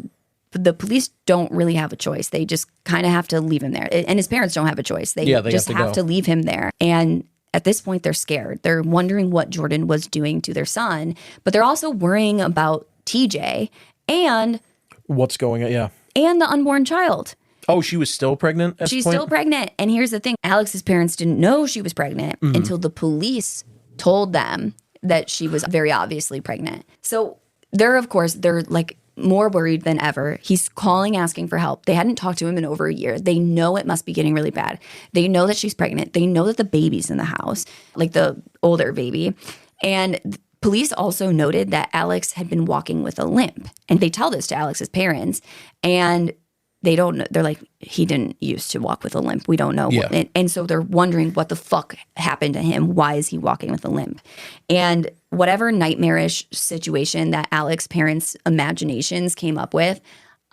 the police don't really have a choice. They just kind of have to leave him there. And his parents don't have a choice. They just have to leave him there. And at this point, they're scared. They're wondering what Jordan was doing to their son, but they're also worrying about TJ and what's going on. Yeah. And the unborn child. Oh, she was still pregnant at She's this point? still pregnant. And here's the thing. Alex's parents didn't know she was pregnant until the police told them that she was very obviously pregnant. So they're like more worried than ever. He's calling, asking for help. They hadn't talked to him in over a year. They know it must be getting really bad. They know that she's pregnant. They know that the baby's in the house, like the older baby. And police also noted that Alex had been walking with a limp. And they tell this to Alex's parents. And they don't know. They're like, he didn't used to walk with a limp. We don't know. Yeah. And so they're wondering what the fuck happened to him. Why is he walking with a limp? And whatever nightmarish situation that Alex's parents' imaginations came up with,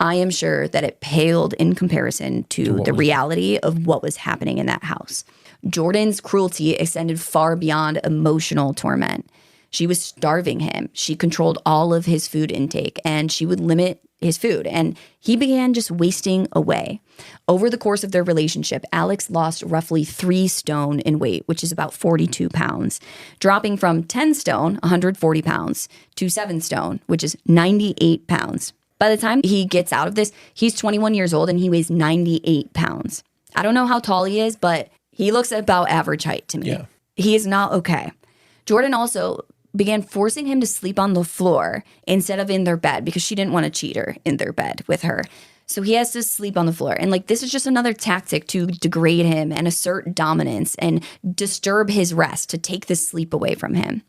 I am sure that it paled in comparison to the reality of what was happening in that house. Jordan's cruelty extended far beyond emotional torment. She was starving him. She controlled all of his food intake, and she would limit his food, and he began just wasting away. Over the course of their relationship, Alex lost roughly 3 stone in weight, which is about 42 pounds, dropping from 10 stone, 140 pounds, to 7 stone, which is 98 pounds. By the time he gets out of this, he's 21 years old and he weighs 98 pounds. I don't know how tall he is, but he looks about average height to me. Yeah. He is not okay. Jordan also began forcing him to sleep on the floor instead of in their bed because she didn't want to cheat her in their bed with her. So he has to sleep on the floor. And like, this is just another tactic to degrade him and assert dominance and disturb his rest, to take the sleep away from him.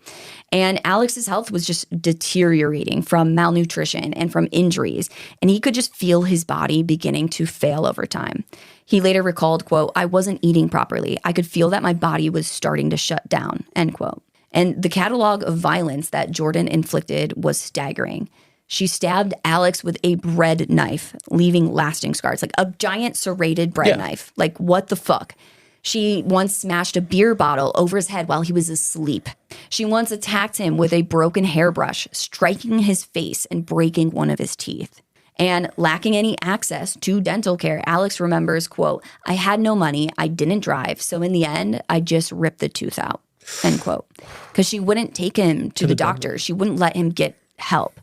And Alex's health was just deteriorating from malnutrition and from injuries. And he could just feel his body beginning to fail over time. He later recalled, quote, "I wasn't eating properly. I could feel that my body was starting to shut down," end quote. And the catalog of violence that Jordan inflicted was staggering. She stabbed Alex with a bread knife, leaving lasting scars, like a giant serrated bread knife. Like, what the fuck? She once smashed a beer bottle over his head while he was asleep. She once attacked him with a broken hairbrush, striking his face and breaking one of his teeth. And lacking any access to dental care, Alex remembers, quote, "I had no money, I didn't drive, so in the end, I just ripped the tooth out," end quote. Because she wouldn't take him to the doctor. She wouldn't let him get help.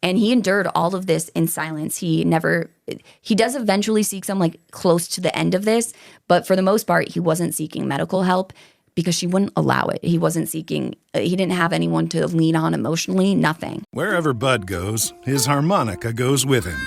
And he endured all of this in silence. He does eventually seek some, like, close to the end of this, but for the most part, he wasn't seeking medical help because she wouldn't allow it. He didn't have anyone to lean on emotionally, nothing. Wherever Bud goes, his harmonica goes with him.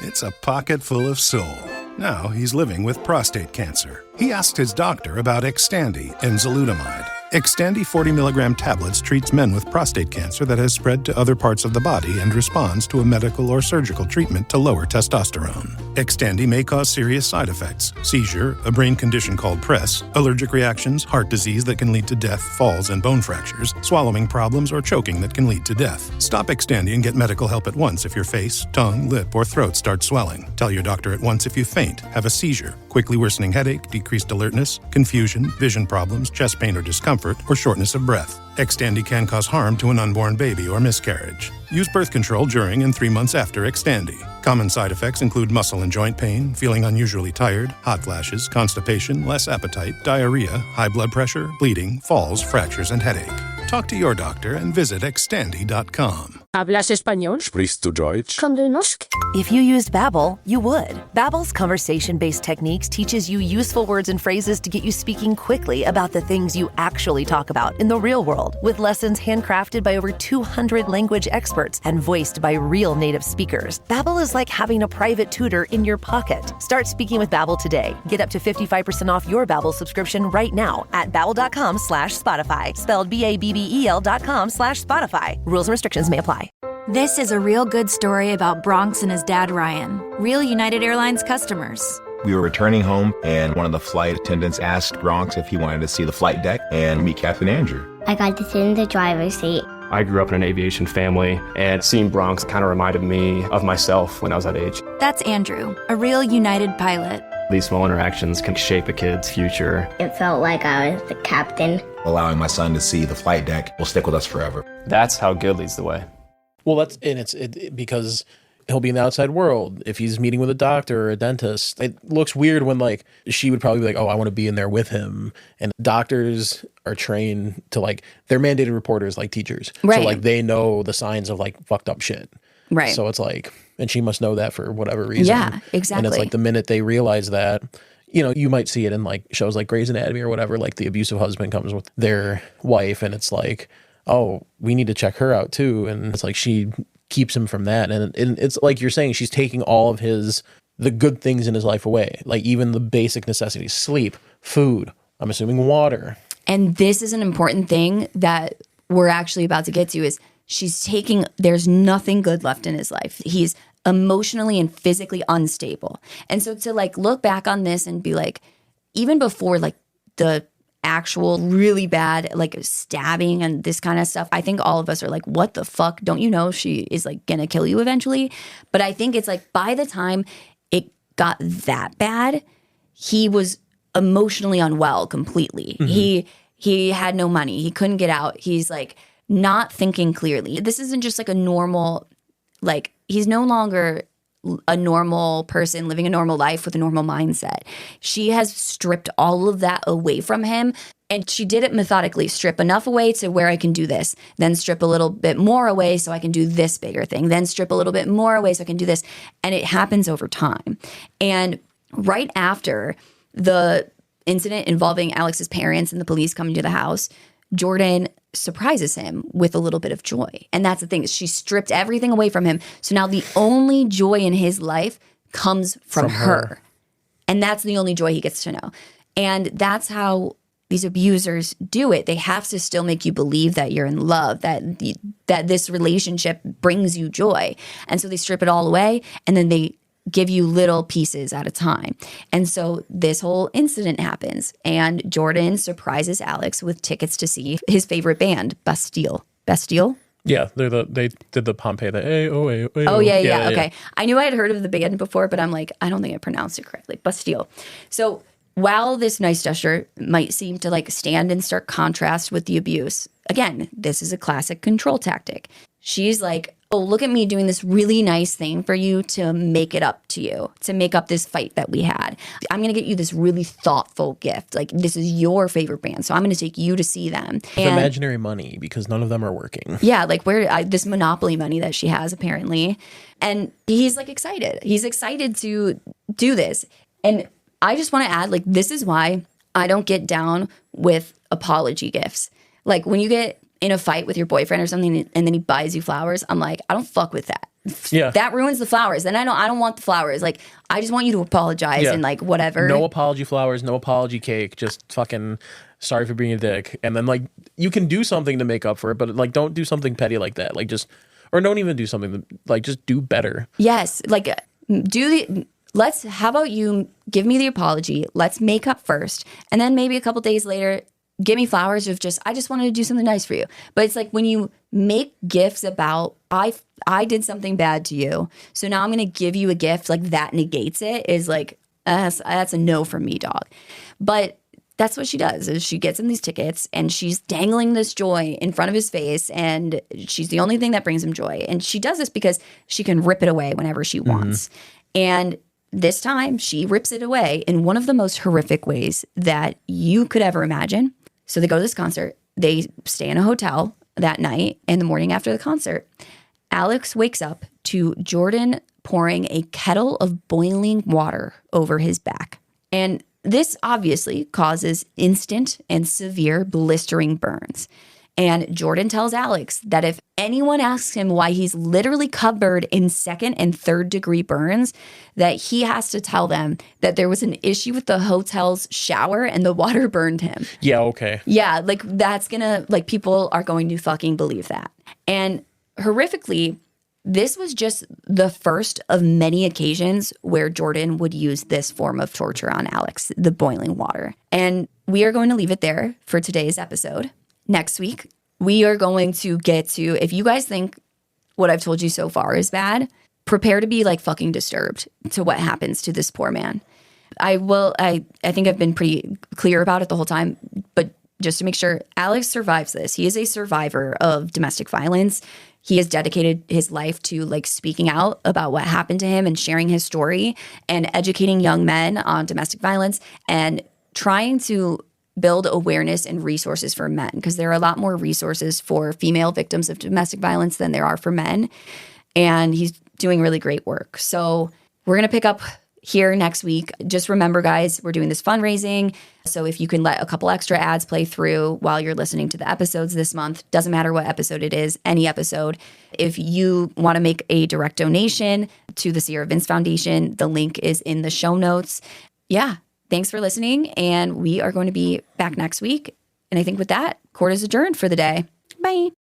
It's a pocket full of soul. Now he's living with prostate cancer. He asked his doctor about Xtandi and enzalutamide, Extandi 40 milligram tablets treats men with prostate cancer that has spread to other parts of the body and responds to a medical or surgical treatment to lower testosterone. Extandi may cause serious side effects: seizure, a brain condition called PRESS, allergic reactions, heart disease that can lead to death, falls and bone fractures, swallowing problems, or choking that can lead to death. Stop Extandi and get medical help at once if your face, tongue, lip, or throat start swelling. Tell your doctor at once if you faint, have a seizure, quickly worsening headache, decreased alertness, confusion, vision problems, chest pain or discomfort, or shortness of breath. Extandi can cause harm to an unborn baby or miscarriage. Use birth control during and 3 months after Extandi. Common side effects include muscle and joint pain, feeling unusually tired, hot flashes, constipation, less appetite, diarrhea, high blood pressure, bleeding, falls, fractures, and headache. Talk to your doctor and visit Extandi.com. ¿Hablas español? Sprichst du Deutsch? Kann du Norsk? If you used Babbel, you would. Babbel's conversation-based techniques teaches you useful words and phrases to get you speaking quickly about the things you actually talk about in the real world, with lessons handcrafted by over 200 language experts and voiced by real native speakers. Babbel is like having a private tutor in your pocket. Start speaking with Babbel today. Get up to 55% off your Babbel subscription right now at babbel.com/Spotify, spelled BABBEL.com/Spotify. Rules and restrictions may apply. This is a real good story about Bronx and his dad, Ryan, real United Airlines customers. We were returning home, and one of the flight attendants asked Bronx if he wanted to see the flight deck and meet Captain Andrew. I got to sit in the driver's seat. I grew up in an aviation family, and seeing Bronx kind of reminded me of myself when I was that age. That's Andrew, a real United pilot. These small interactions can shape a kid's future. It felt like I was the captain. Allowing my son to see the flight deck will stick with us forever. That's how good leads the way. Well, it's because he'll be in the outside world. If he's meeting with a doctor or a dentist, it looks weird when like she would probably be like, oh, I want to be in there with him. And doctors are trained to like, they're mandated reporters like teachers. Right. So like they know the signs of like fucked up shit. Right. So it's like, and she must know that for whatever reason. Yeah, exactly. And it's like the minute they realize that, you know, you might see it in like shows like Grey's Anatomy or whatever, like the abusive husband comes with their wife and it's like, oh, we need to check her out too. And it's like she keeps him from that. And it's like you're saying, she's taking all of the good things in his life away. Like even the basic necessities, sleep, food, I'm assuming water. And this is an important thing that we're actually about to get to is there's nothing good left in his life. He's emotionally and physically unstable. And so to like look back on this and be like, even before like the actual really bad like stabbing and this kind of stuff, I think all of us are like, what the fuck? Don't you know she is like gonna kill you eventually? But I think it's like by the time it got that bad, he was emotionally unwell completely. Mm-hmm. He had no money. He couldn't get out. He's like not thinking clearly. This isn't just like a normal, like he's no longer a normal person living a normal life with a normal mindset. She has stripped all of that away from him. And she did it methodically, strip enough away to where I can do this, then strip a little bit more away so I can do this bigger thing, then strip a little bit more away so I can do this. And it happens over time. And right after the incident involving Alex's parents and the police coming to the house, Jordan surprises him with a little bit of joy. And that's the thing, she stripped everything away from him. So now the only joy in his life comes from her. And that's the only joy he gets to know. And that's how these abusers do it. They have to still make you believe that you're in love, that this relationship brings you joy. And so they strip it all away and then they give you little pieces at a time. And so this whole incident happens and Jordan surprises Alex with tickets to see his favorite band, Bastille. Bastille? Yeah, they did the Pompeii, the A-O-A. Oh, yeah. Okay. I knew I had heard of the band before, but I'm like, I don't think I pronounced it correctly. Bastille. So while this nice gesture might seem to like stand in stark contrast with the abuse, again, this is a classic control tactic. She's like, oh, look at me doing this really nice thing for you to make it up to you, to make up this fight that we had. I'm going to get you this really thoughtful gift. Like, this is your favorite band, so I'm going to take you to see them. With imaginary money, because none of them are working. Yeah, like this Monopoly money that she has, apparently. And he's, like, excited. He's excited to do this. And I just want to add, like, this is why I don't get down with apology gifts. Like, when you get in a fight with your boyfriend or something and then he buys you flowers, I'm like, I don't fuck with that. Yeah. That ruins the flowers. And I don't want the flowers. Like, I just want you to apologize and like whatever. No apology flowers, no apology cake, just fucking sorry for being a dick. And then like you can do something to make up for it, but like don't do something petty like that. Like just, or don't even do something like just do better. Yes. Like how about you give me the apology? Let's make up first. And then maybe a couple days later, give me flowers of just, I just wanted to do something nice for you. But it's like when you make gifts about, I did something bad to you, so now I'm going to give you a gift, like that negates it, is like, that's a no from me, dog. But that's what she does, is she gets him these tickets and she's dangling this joy in front of his face, and she's the only thing that brings him joy. And she does this because she can rip it away whenever she wants. And this time she rips it away in one of the most horrific ways that you could ever imagine. So they go to this concert. They stay in a hotel that night, and the morning after the concert, Alex wakes up to Jordan pouring a kettle of boiling water over his back. And this obviously causes instant and severe blistering burns. And Jordan tells Alex that if anyone asks him why he's literally covered in 2nd and 3rd degree burns, that he has to tell them that there was an issue with the hotel's shower and the water burned him. Yeah, okay. Yeah, like that's gonna, like people are going to fucking believe that. And horrifically, this was just the first of many occasions where Jordan would use this form of torture on Alex, the boiling water. And we are going to leave it there for today's episode. Next week, we are going to get to, if you guys think what I've told you so far is bad, prepare to be like fucking disturbed to what happens to this poor man. I think I've been pretty clear about it the whole time, but just to make sure, Alex survives this. He is a survivor of domestic violence. He has dedicated his life to like speaking out about what happened to him and sharing his story and educating young men on domestic violence and trying to build awareness and resources for men, because there are a lot more resources for female victims of domestic violence than there are for men. And he's doing really great work. So we're going to pick up here next week. Just remember, guys, we're doing this fundraising. So if you can let a couple extra ads play through while you're listening to the episodes this month, doesn't matter what episode it is, any episode. If you want to make a direct donation to the Sierra Vince Foundation, the link is in the show notes. Yeah. Thanks for listening, and we are going to be back next week. And I think with that, court is adjourned for the day. Bye.